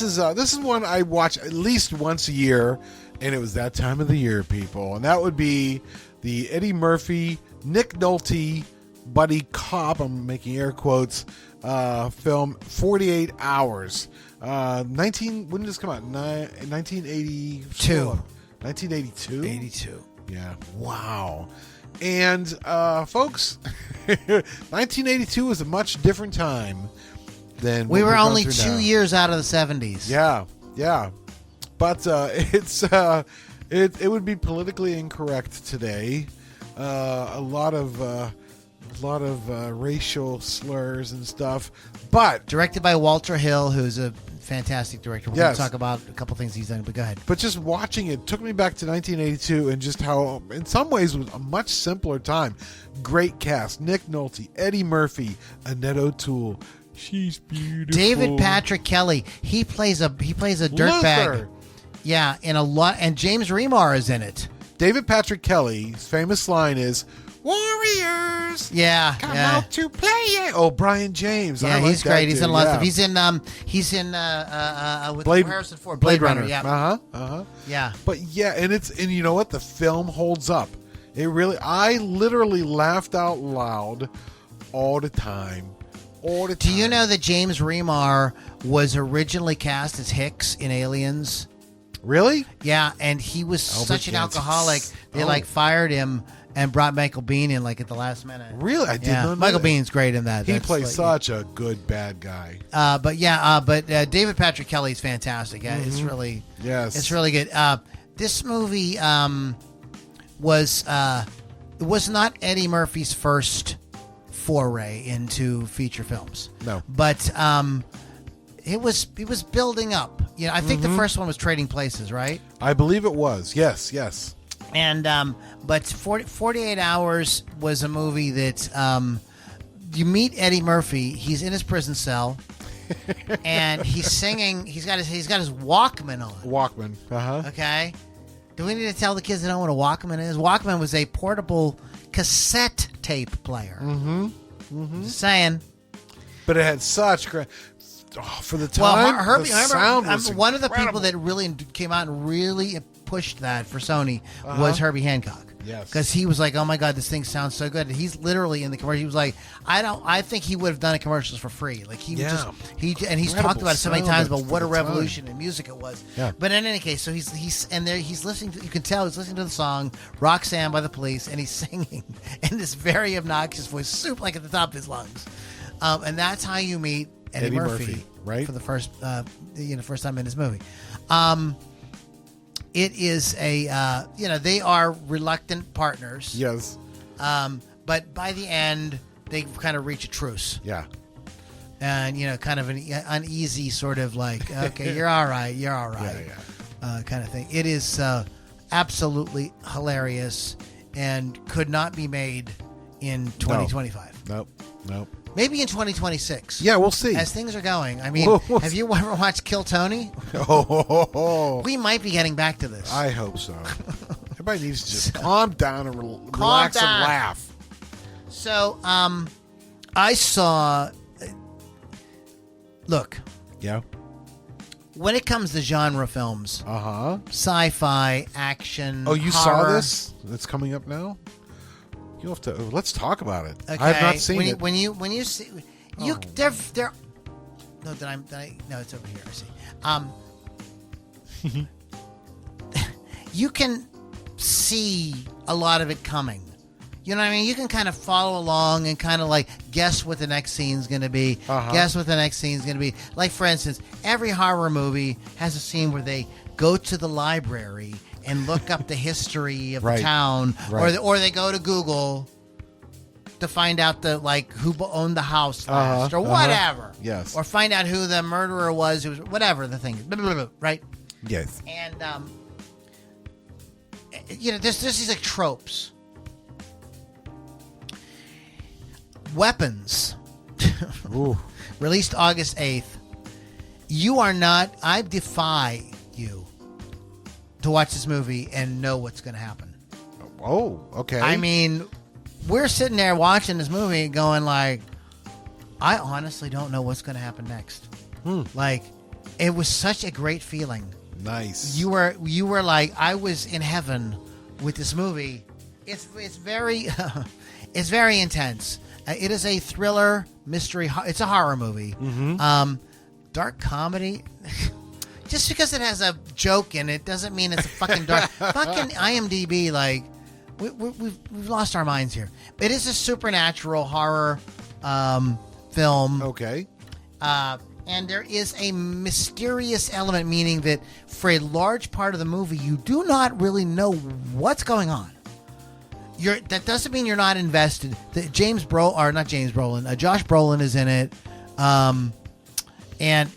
is one I watch at least once a year. And it was that time of the year, people. And that would be the Eddie Murphy, Nick Nolte, buddy cop, I'm making air quotes, film 48 Hours. When did this come out? 1982. 1982? 82. Yeah. Wow. And, folks, 1982 was a much different time than we were only 2 years out of the 70s. Yeah. But it would be politically incorrect today. A lot of racial slurs and stuff. But directed by Walter Hill, who's a fantastic director. We're going to talk about a couple things he's done. But go ahead. But just watching it took me back to 1982 and just how, in some ways, was a much simpler time. Great cast: Nick Nolte, Eddie Murphy, Annette O'Toole. She's beautiful. David Patrick Kelly. He plays a dirtbag. Yeah, in a lot, and James Remar is in it. David Patrick Kelly's famous line is, "Warriors, come out to play it." Oh, Brian James, yeah, he's great. He's in lots of. He's in with Harrison Ford, Blade Runner. Yeah, yeah. But and you know what? The film holds up. It really. I literally laughed out loud all the time. Do you know that James Remar was originally cast as Hicks in Aliens? Really? Yeah, and he was such an alcoholic. They fired him and brought Michael Biehn in at the last minute. Really? I didn't know that. Michael Bihn's great in that. He plays such a good bad guy. But David Patrick Kelly's fantastic. Yeah, it's really good. This movie was not Eddie Murphy's first foray into feature films. No. But it was building up. You know, I think the first one was Trading Places, right? I believe it was. Yes. And but 48 Hours was a movie that you meet Eddie Murphy. He's in his prison cell, and he's singing. He's got his Walkman on. Walkman. Okay. Do we need to tell the kids they know what a Walkman is? Walkman was a portable cassette tape player. Just saying. But it had such great. For the time, Herbie, the sound was one of the incredible. people that really came out and really pushed that for Sony was Herbie Hancock. Yes. Because he was like, oh my God, this thing sounds so good. And he's literally in the commercial. He was like, I think he would have done commercials for free. Like he's talked about it so many times about what a revolution in music it was. Yeah. But in any case, so he's listening to, you can tell he's listening to the song Roxanne by the Police, and he's singing in this very obnoxious voice, super like at the top of his lungs. And that's how you meet Eddie Murphy, right? For the first first time in his movie. It is a they are reluctant partners. Yes. But by the end they kind of reach a truce. Yeah. And kind of an uneasy sort of like, okay, you're all right, kind of thing. It is absolutely hilarious and could not be made in 2025. Nope. Maybe in 2026. Yeah, we'll see. As things are going. I mean, have you ever watched Kill Tony? We might be getting back to this. I hope so. Everybody needs to just calm down and relax and laugh. So, I saw... Look. Yeah? When it comes to genre films, sci-fi, action, Oh, you horror, saw this? It's coming up now? You have to. Let's talk about it. Okay. I have not seen it. When you see, they're. No, no, it's over here. I see. You can see a lot of it coming. You know what I mean? You can kind of follow along and kind of like guess what the next scene's going to be. Guess what the next scene's going to be. Like, for instance, every horror movie has a scene where they go to the library and look up the history of the town, or they go to Google to find out who owned the house last, or whatever. Yes. Or find out who the murderer was, who was whatever the thing is. Blah, blah, blah, right? Yes. And there's these like tropes. Weapons. Ooh. Released August 8th. You are not. I defy you to watch this movie and know what's going to happen. Oh, okay. I mean, we're sitting there watching this movie going like, I honestly don't know what's going to happen next. Like, it was such a great feeling. Nice. You were like, I was in heaven with this movie. It's very it's very intense. It is a thriller mystery. It's a horror movie. Dark comedy. Just because it has a joke in it doesn't mean it's a fucking dark. Fucking IMDb, like, we've lost our minds here. It is a supernatural horror film. Okay. And there is a mysterious element, meaning that for a large part of the movie, you do not really know what's going on. That doesn't mean you're not invested. Josh Brolin is in it. And,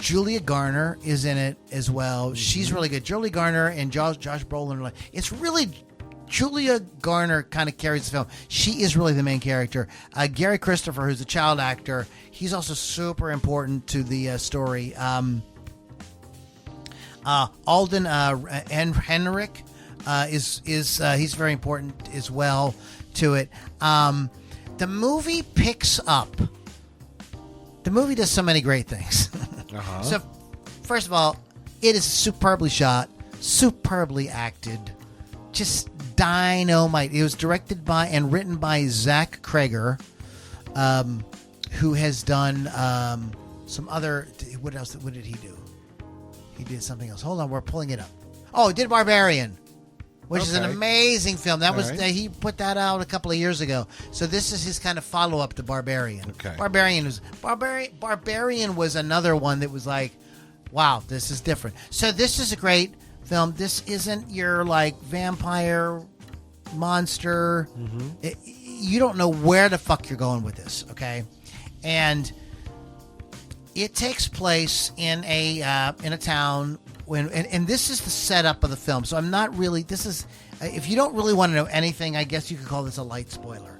Julia Garner is in it as well. She's really good. Julia Garner and Josh Brolin are like, it's really Julia Garner kind of carries the film. She is really the main character. Gary Christopher, who's a child actor, he's also super important to the story. Alden Henrik is he's very important as well to it. The movie picks up. The movie does so many great things. So, first of all, it is superbly shot, superbly acted, just dynamite. It was directed by and written by Zach Krager, who has done some other. What else? What did he do? He did something else. Hold on, we're pulling it up. Oh, he did Barbarian, which is an amazing film. That was he put that out a couple of years ago. So this is his kind of follow up to Barbarian. Okay. Barbarian was another one that was like, wow, this is different. So this is a great film. This isn't your like vampire monster. You don't know where the fuck you're going with this, okay? And it takes place in a town and this is the setup of the film. So I'm not really. This is if you don't really want to know anything, I guess you could call this a light spoiler.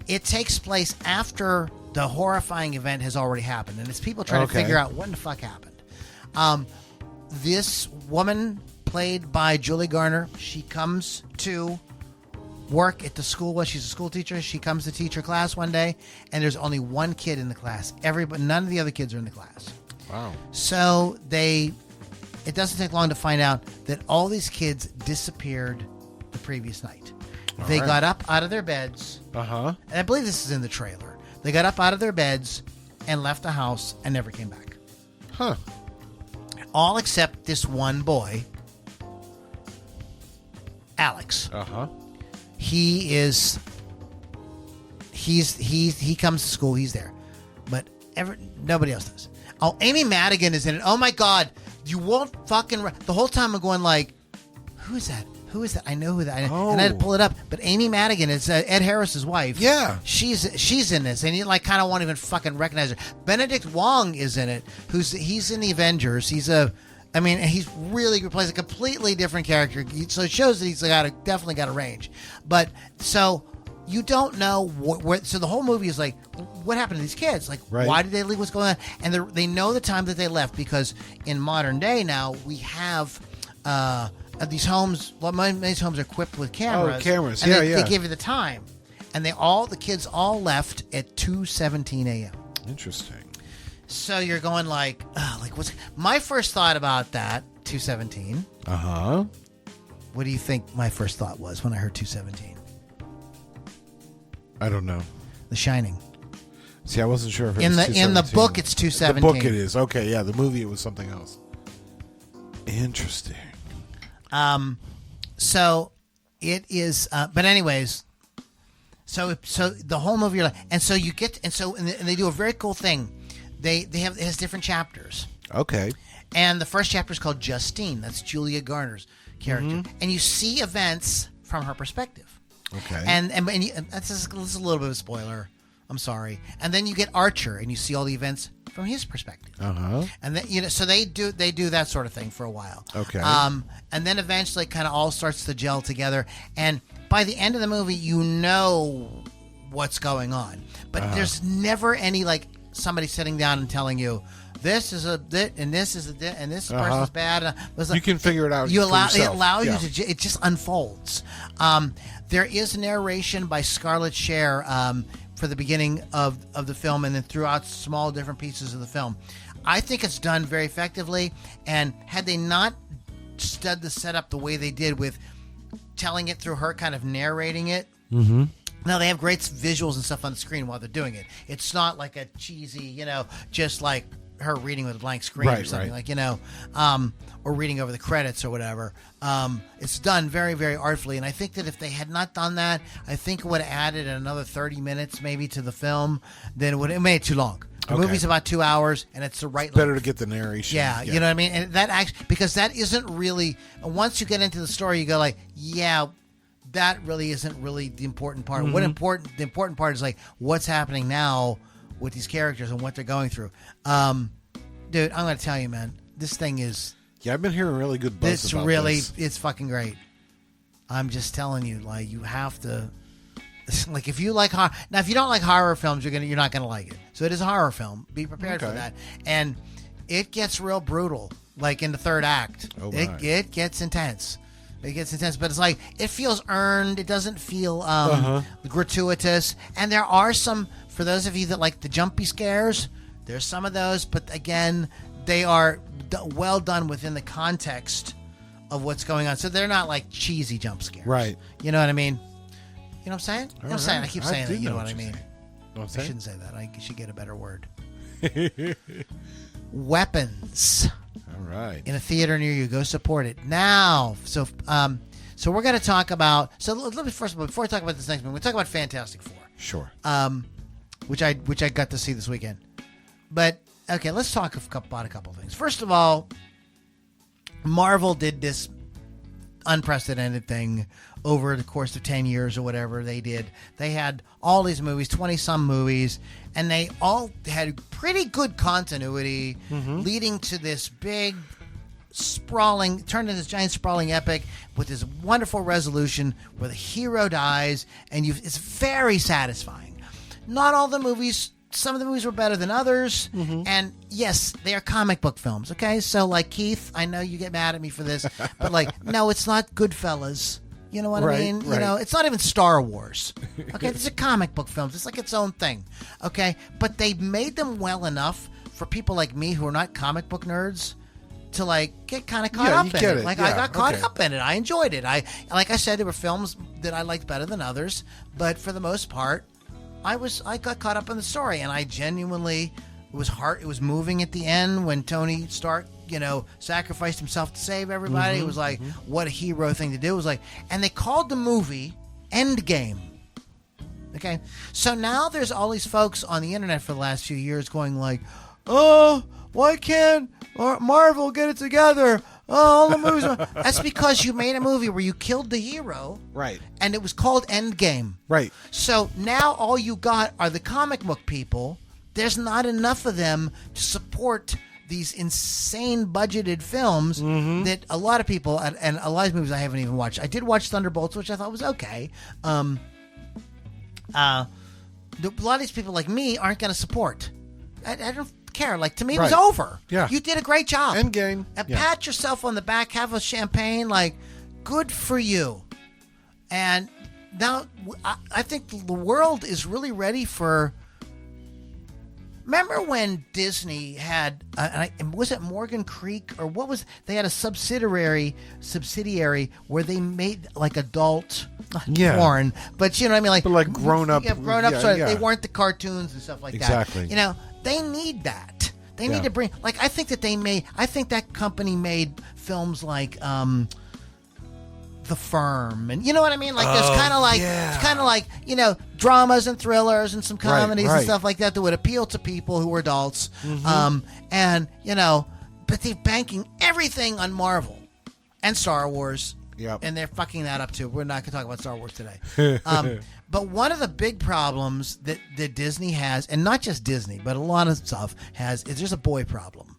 It takes place after the horrifying event has already happened, and it's people trying to figure out what the fuck happened. This woman, played by Julie Garner, she comes to work at the school when she's a school teacher. She comes to teach her class one day, and there's only one kid in the class. None of the other kids are in the class. Wow. So it doesn't take long to find out that all these kids disappeared the previous night. They got up out of their beds. And I believe this is in the trailer. They got up out of their beds and left the house and never came back. Huh. All except this one boy, Alex. He comes to school. He's there, but nobody else does. Oh, Amy Madigan is in it. Oh my God, you won't fucking. The whole time I'm going like, who is that? Who is that? I know who that. And I had to pull it up. But Amy Madigan is Ed Harris's wife. Yeah, she's in this, and you like kind of won't even fucking recognize her. Benedict Wong is in it. He's in the Avengers. He's really plays a completely different character. So it shows that he's definitely got a range. But so you don't know where. So the whole movie is like, what happened to these kids? Like, why did they leave? What's going on? And they know the time that they left because in modern day now we have these homes. Well, many homes are equipped with cameras. Oh, cameras! And they give you the time, and the kids all left at 2:17 a.m. Interesting. So you're going like what's my first thought about that 2:17? What do you think my first thought was when I heard 2:17? I don't know. The Shining. See, I wasn't sure if it was was 2:17. In the book it's 2:17. The book it is. Okay, yeah. The movie it was something else. Interesting. So it is. But anyways, so the whole movie, and so you get, and they do a very cool thing. It has different chapters. Okay. And the first chapter is called Justine. That's Julia Garner's character, and you see events from her perspective. Okay. And this is a little bit of a spoiler. I'm sorry. And then you get Archer, and you see all the events from his perspective. And then so they do that sort of thing for a while. Okay. And then eventually, kind of all starts to gel together. And by the end of the movie, you know what's going on, but there's never any like somebody sitting down and telling you this is a bit and this is a bit and this person's bad. You can figure it out. It allows you to. It just unfolds. There is narration by Scarlett Cher for the beginning of the film, and then throughout small different pieces of the film. I think it's done very effectively. And had they not done the setup the way they did with telling it through her kind of narrating it. Now, they have great visuals and stuff on the screen while they're doing it. It's not like a cheesy, just like her reading with a blank screen or something or reading over the credits or whatever. It's done very, very artfully. And I think that if they had not done that, I think it would have added another 30 minutes maybe to the film. Then it made it too long. The movie's about 2 hours, and it's the right length. Better to get the narration. Yeah, you know what I mean? And that actually, because that isn't really, once you get into the story, you go like, yeah, that really isn't really the important part. The important part is like what's happening now with these characters and what they're going through. Dude, I'm going to tell you, man, this thing is. Yeah, I've been hearing really good buzz about this. It's fucking great. I'm just telling you, like, you have to. Like, if you like horror, now if you don't like horror films, you're not gonna like it. So it is a horror film. Be prepared for that. And it gets real brutal, like in the third act. It gets intense. It gets intense, but it's like it feels earned. It doesn't feel gratuitous. And there are some, for those of you that like the jumpy scares, there's some of those, but again, they are well done within the context of what's going on. So they're not like cheesy jump scares. Right. You know what I mean? You know what I'm saying? You know what I'm saying? I keep saying that. You know what I mean? I shouldn't say that. I should get a better word. Weapons. All right. In a theater near you. Go support it. Now, so we're going to talk about... So let me first of all, before I talk about this next one, we'll talk about Fantastic Four. Sure. Which I got to see this weekend. But, okay, let's talk about a couple of things. First of all, Marvel did this unprecedented thing over the course of 10 years or whatever they did. They had all these movies, 20-some movies, and they all had pretty good continuity leading to this big, turned into this giant sprawling epic with this wonderful resolution where the hero dies, and it's very satisfying. Not all the movies... Some of the movies were better than others, and yes, they are comic book films, okay? So, like, Keith, I know you get mad at me for this, but, like, no, it's not Goodfellas. You know what I mean? Right. You know, it's not even Star Wars, okay? These are comic book films. It's like its own thing, okay? But they made them well enough for people like me who are not comic book nerds to, like, get kind of caught up in it. Like, I got caught up in it. I enjoyed it. Like I said, there were films that I liked better than others, but for the most part, I got caught up in the story, and I genuinely, it was moving at the end when Tony Stark, sacrificed himself to save everybody. It was like, what a hero thing to do. It was like, and they called the movie Endgame. Okay, so now there's all these folks on the internet for the last few years going like, oh, why can't Marvel get it together? Oh, all the movies. That's because you made a movie where you killed the hero. Right. And it was called Endgame. Right. So now all you got are the comic book people. There's not enough of them to support these insane budgeted films that a lot of people, and a lot of movies I haven't even watched. I did watch Thunderbolts, which I thought was okay. A lot of these people like me aren't going to support. I don't care. Like, to me, it was over. Yeah. You did a great job. Endgame. And pat yourself on the back, have a champagne, like, good for you. And now I think the world is really ready for... Remember when Disney had, was it Morgan Creek, or what was, they had a subsidiary where they made like adult porn, but you know what I mean, like grown up, they weren't the cartoons and stuff like that. Exactly. They need that. They need to bring, like, I think that company made films like The Firm, and you know what I mean, like there's kind of like dramas and thrillers and some comedies and stuff like that would appeal to people who are adults. And but they're banking everything on Marvel and Star Wars. And they're fucking that up too. We're not gonna talk about Star Wars today. But one of the big problems that Disney has, and not just Disney, but a lot of stuff has, is there's a boy problem.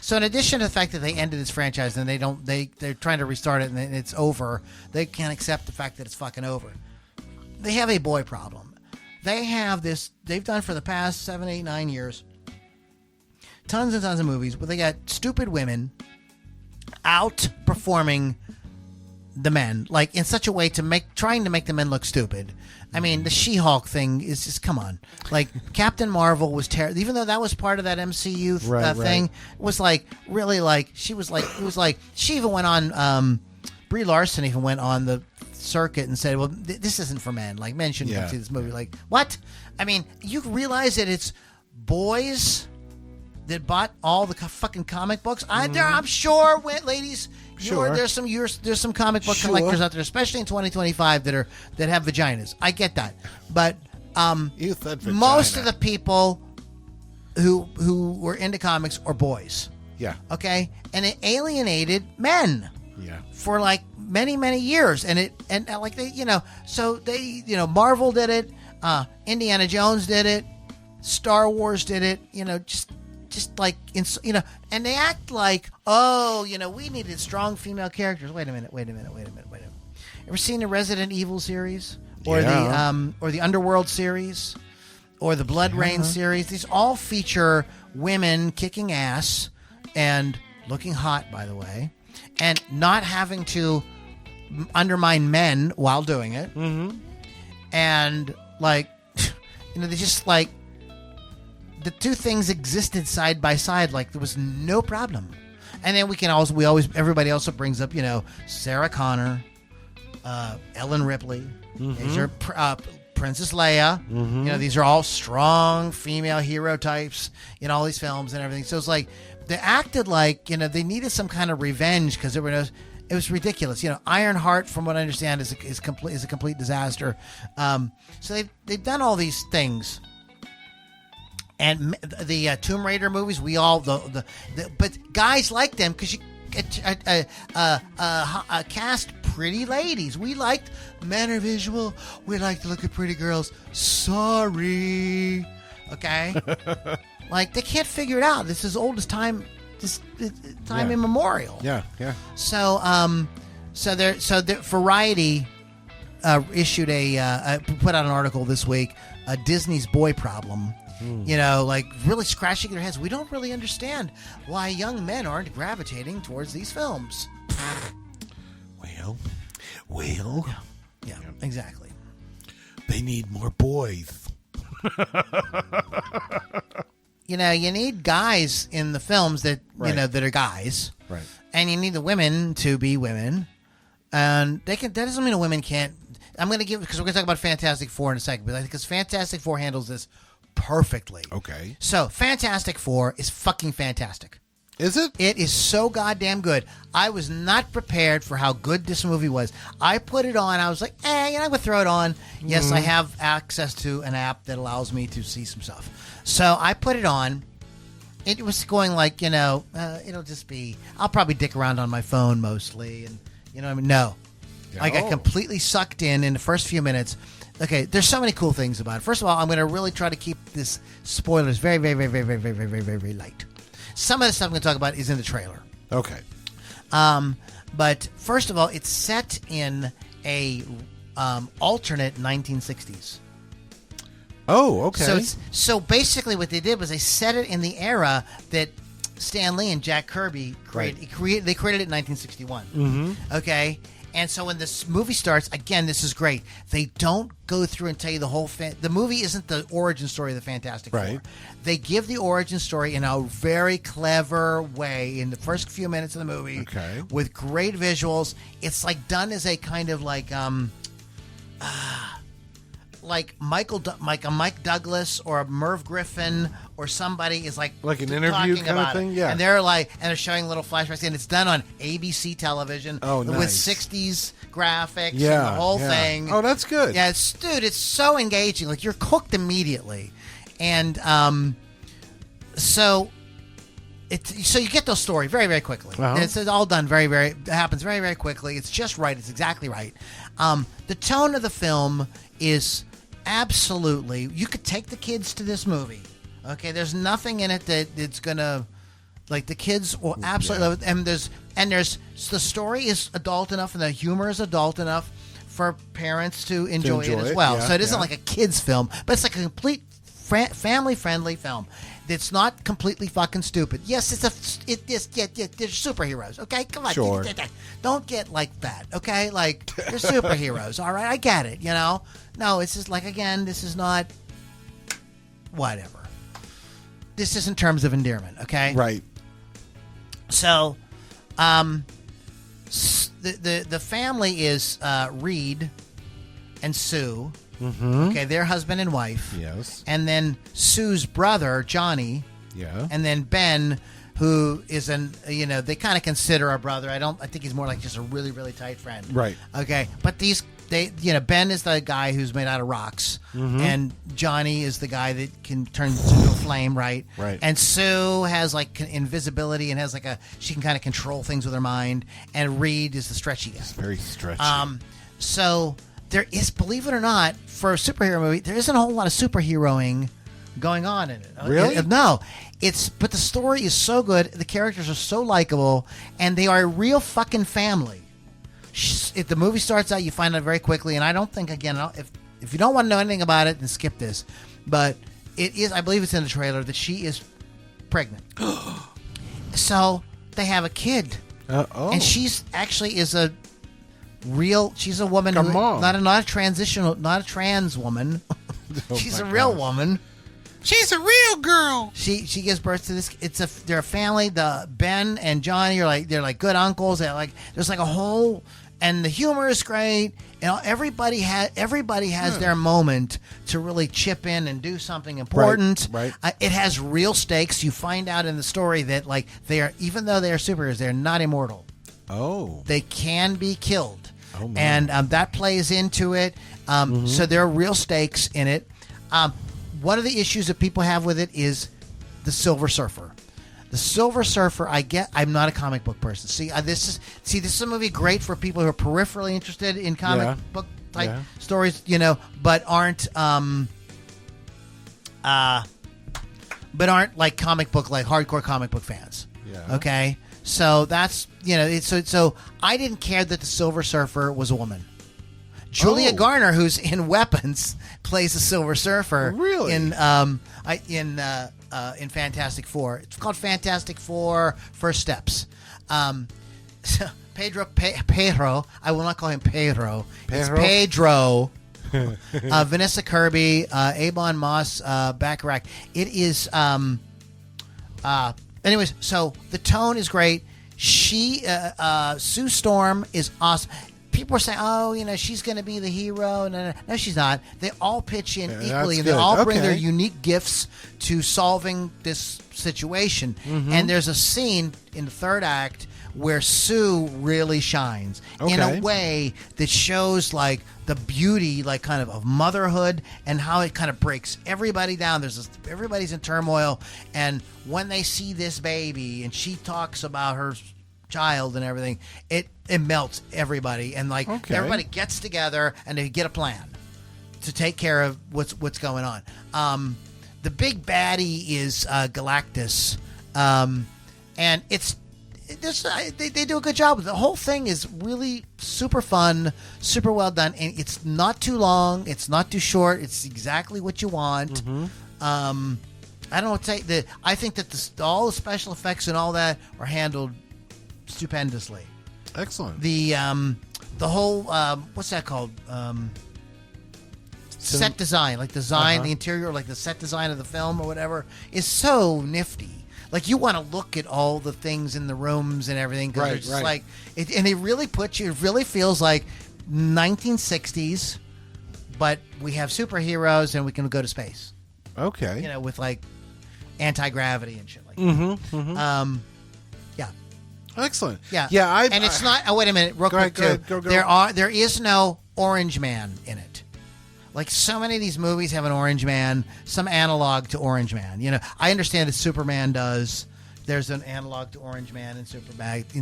So in addition to the fact that they ended this franchise and they're trying to restart it and it's over, they can't accept the fact that it's fucking over. They have a boy problem. They've done for the past 7, 8, 9 years, tons and tons of movies where they got stupid women outperforming the men, like in such a way trying to make the men look stupid. I mean, the She-Hulk thing is just, come on. Like, Captain Marvel was terrible. Even though that was part of that MCU thing, it was like, really like, she was like, it was like, she even went on, Brie Larson even went on the circuit and said, well, this isn't for men. Like, men shouldn't come see this movie. Like, what? I mean, you realize that it's boys that bought all the fucking comic books? I'm sure, ladies... Sure. There's some comic book collectors out there, especially in 2025, that have vaginas. I get that, but you said vagina. Most of the people who were into comics are boys. Yeah. Okay, and it alienated men. Yeah. For like many years, and like they so they Marvel did it, Indiana Jones did it, Star Wars did it, just like, and they act like, we needed strong female characters. Wait a minute. Ever seen the Resident Evil series, or the Underworld series, or the Blood Rain series? These all feature women kicking ass and looking hot, by the way, and not having to undermine men while doing it. And like, they just like. The two things existed side by side, like there was no problem. And then everybody also brings up, Sarah Connor, Ellen Ripley, these are Princess Leia. These are all strong female hero types in all these films and everything. So it's like they acted like they needed some kind of revenge because it was ridiculous. Ironheart, from what I understand, is a complete disaster. So they've done all these things. And the Tomb Raider movies, but guys like them because you cast pretty ladies. We liked men are visual. We like to look at pretty girls. Sorry. Okay? Like, they can't figure it out. This is old as time, immemorial. Yeah. So, Variety issued put out an article this week, Disney's Boy Problem. You know, like really scratching their heads. We don't really understand why young men aren't gravitating towards these films. Well. Yeah, exactly. They need more boys. You know, you need guys in the films that that are guys, right? And you need the women to be women, and that doesn't mean a women can't. I'm going to give because we're going to talk about Fantastic Four in a second, but I think because Fantastic Four handles this perfectly. Okay. So Fantastic Four is fucking fantastic. Is it? It is so goddamn good. I was not prepared for how good this movie was. I put it on. I was like, I'm going to throw it on. Yes, I have access to an app that allows me to see some stuff. So I put it on. It was going like, it'll just be, I'll probably dick around on my phone mostly. And, you know what I mean? No. I got completely sucked in the first few minutes. Okay, there's so many cool things about it. First of all, I'm going to really try to keep this spoilers very, very, very, very, very, very, very, very, very light. Some of the stuff I'm going to talk about is in the trailer. Okay. But first of all, it's set in a alternate 1960s. Oh, okay. So basically what they did was they set it in the era that Stan Lee and Jack Kirby created. Right. They created it in 1961. Mm-hmm. Okay? And so when this movie starts, again, this is great. They don't go through and tell you the whole... the movie isn't the origin story of the Fantastic Four. They give the origin story in a very clever way in the first few minutes of the movie. Okay. With great visuals. It's like done as a kind of like a Mike Douglas or a Merv Griffin or somebody is like an interview kind of thing, and they're showing little flashbacks, and it's done on ABC television with 60s graphics and the whole thing. Oh, that's good. Yeah, it's so engaging. Like you're hooked immediately, and so you get those stories very, very quickly. Uh-huh. It's all done it happens very, very quickly. It's just right. It's exactly right. The tone of the film is absolutely, you could take the kids to this movie. Okay, there's nothing in it that it's gonna, like, the kids will absolutely love it. And there's the story is adult enough and the humor is adult enough for parents to enjoy it as well. So it isn't like a kids film, but it's like a complete family friendly film. It's not completely fucking stupid. Yes, they're superheroes. Okay, come on, sure. Don't get like that. Okay, like they're superheroes. All right, I get it. No, it's just like, again, this is not whatever. This is in terms of endearment. Okay, right. So, the family is Reed and Sue. Mm-hmm. Okay, they're husband and wife. Yes. And then Sue's brother, Johnny. Yeah. And then Ben, who is they kind of consider a brother. I think he's more like just a really, really tight friend. Right. Okay. But Ben is the guy who's made out of rocks. Mm-hmm. And Johnny is the guy that can turn into a flame, right? Right. And Sue has like invisibility and has she can kind of control things with her mind. And Reed is the stretchy guy. It's very stretchy. So there is, believe it or not, for a superhero movie, there isn't a whole lot of superheroing going on in it. Really? No. But the story is so good, the characters are so likable, and they are a real fucking family. If the movie starts out, you find out very quickly, and I don't think, again, if you don't want to know anything about it, then skip this. But it is, I believe it's in the trailer, that she is pregnant. So they have a kid. And she's actually she's a woman who, not a trans woman. She's a real woman. She's a real girl. She gives birth to this. They're a family. The Ben and Johnny they're like good uncles. There's like a whole, and the humor is great. Everybody has their moment to really chip in and do something important. Right. It has real stakes. You find out in the story that even though they are superheroes, they're not immortal. Oh. They can be killed. Oh, man. And that plays into it. So there are real stakes in it. One of the issues that people have with it is the Silver Surfer. The Silver Surfer, I'm not a comic book person. This is a movie great for people who are peripherally interested in comic book type stories, but aren't like hardcore comic book fans. Yeah. Okay, so that's so I didn't care that the Silver Surfer was a woman. Julia Garner, who's in Weapons, plays the Silver Surfer. Really? In Fantastic Four. It's called Fantastic Four: First Steps. Pedro. I will not call him Pedro. It's Pedro. Vanessa Kirby, Avon Moss, Bacharach. It is. Anyways, so the tone is great. Sue Storm is awesome. People are saying, "Oh, she's going to be the hero." No, she's not. They all pitch in equally, and they all bring their unique gifts to solving this situation. Mm-hmm. And there's a scene in the third act where Sue really shines in a way that shows like the beauty, like kind of motherhood, and how it kind of breaks everybody down. Everybody's in turmoil, and when they see this baby, and she talks about her child and everything, it melts everybody, and everybody gets together and they get a plan to take care of what's going on. The big baddie is Galactus, and they do a good job. The whole thing is really super fun, super well done, and it's not too long, it's not too short. It's exactly what you want. Mm-hmm. I don't know what to say. I think that all the special effects and all that are handled stupendously. Excellent. The whole what's that called? Set design, the interior, like the set design of the film or whatever, is so nifty. Like you want to look at all the things in the rooms and everything because they're just like it, and they really put you. It really feels like 1960s, but we have superheroes and we can go to space. Okay. With like anti-gravity and shit like that. Mm-hmm. Mm-hmm. Yeah. Excellent. Yeah. Yeah. And it's not. Oh, wait a minute. Real quick, too. Go. There is no Orange Man in it. Like so many of these movies have an Orange Man, some analog to Orange Man. I understand that Superman does. There's an analog to Orange Man in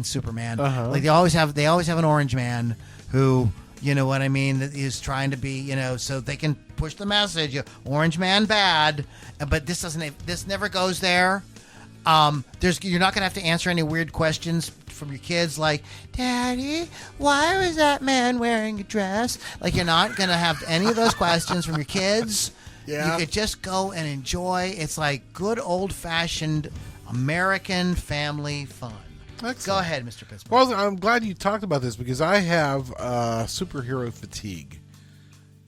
Superman. Uh-huh. Like they always have an Orange Man who, you know what I mean, that is trying to be, so they can push the message. Orange Man bad, but this never goes there. You're not gonna have to answer any weird questions from your kids like, Daddy, why was that man wearing a dress? Like you're not gonna have any of those questions from your kids. Yeah. You could just go and enjoy. It's like good old-fashioned American family fun. Excellent. Go ahead, Mr. Pittsburgh. Well, I'm glad you talked about this because I have superhero fatigue.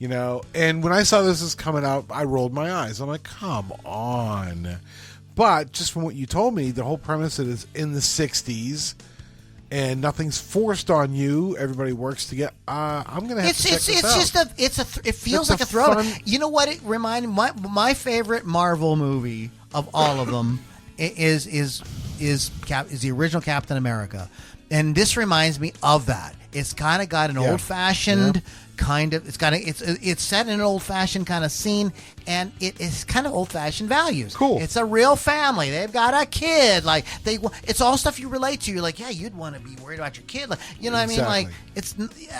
And when I saw this is coming out, I rolled my eyes. I'm like, come on. But just from what you told me, the whole premise is in the 60s and nothing's forced on you. Everybody works together. I'm going to have to check this out. It feels like a throwback. You know what? It reminded my favorite Marvel movie of all of them is the original Captain America. And this reminds me of that. It's kind of got an old-fashioned kind of. It's set in an old-fashioned kind of scene, and it is kind of old-fashioned values. Cool. It's a real family. They've got a kid. Like it's all stuff you relate to. You're like, yeah, you'd want to be worried about your kid. Like, you know what I mean? Like it's.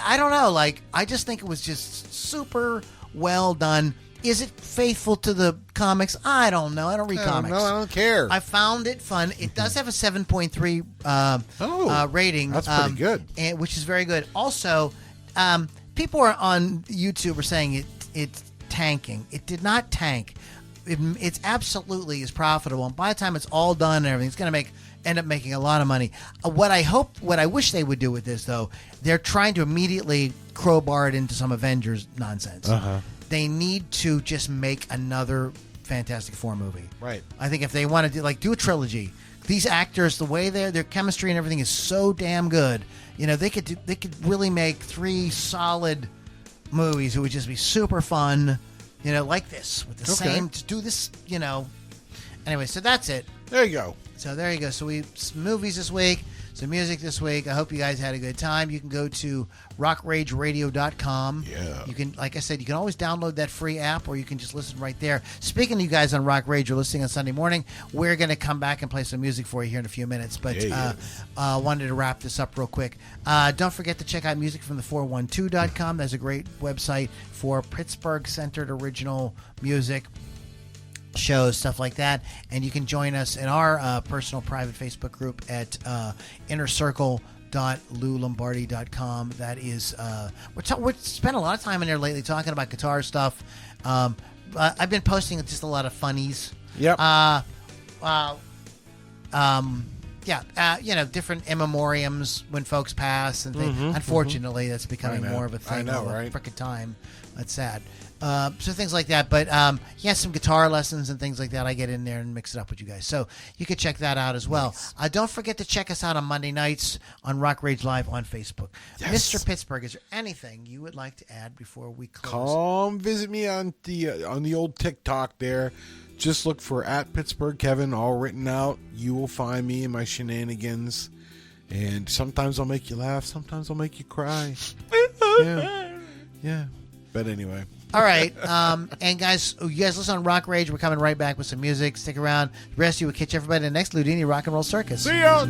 I don't know. Like I just think it was just super well done. Is it faithful to the comics? I don't know. I don't read comics. No, I don't care. I found it fun. It does have a 7.3 rating. That's pretty good. Which is very good. Also, people are on YouTube are saying it's tanking. It did not tank. It's absolutely is profitable. And by the time it's all done and everything, it's going to end up making a lot of money. What I wish they would do with this, though, they're trying to immediately crowbar it into some Avengers nonsense. Uh-huh. They need to just make another Fantastic Four movie. Right. I think if they want to do a trilogy, these actors, the way their chemistry and everything is so damn good. They could really make 3 solid movies. It would just be super fun. Like this with the same to do this. Anyway, so that's it. There you go. So there you go. So movies this week. some music this week. I hope you guys had a good time. You can go to rockrageradio.com. Yeah. You can, like I said, you can always download that free app, or you can just listen right there. Speaking of you guys on Rock Rage, you're listening on Sunday morning. We're going to come back and play some music for you here in a few minutes. But wanted to wrap this up real quick. Don't forget to check out music from the 412.com. That's a great website for Pittsburgh-centered original music. Shows, stuff like that, and you can join us in our personal private Facebook group at innercircle.loulombardi.com. That is, we spent a lot of time in there lately talking about guitar stuff. I've been posting just a lot of funnies. Yep. Different in memoriams when folks pass and things. Unfortunately, that's becoming more of a thing. I know, all the right? frickin' time. That's sad. So things like that. But some guitar lessons and things like that. I get in there and mix it up with you guys. So you can check that out as well. Nice. Don't forget to check us out on Monday nights on Rock Rage Live on Facebook. Yes. Mr. Pittsburgh, is there anything you would like to add before we close? Come visit me on the old TikTok there. Just look for @PittsburghKevin, all written out. You will find me and my shenanigans. And sometimes I'll make you laugh. Sometimes I'll make you cry. Yeah. But anyway. All right. And guys, you guys listen on Rock Rage. We're coming right back with some music. Stick around. The rest of you will catch everybody in the next Loudini Rock and Roll Circus. See ya!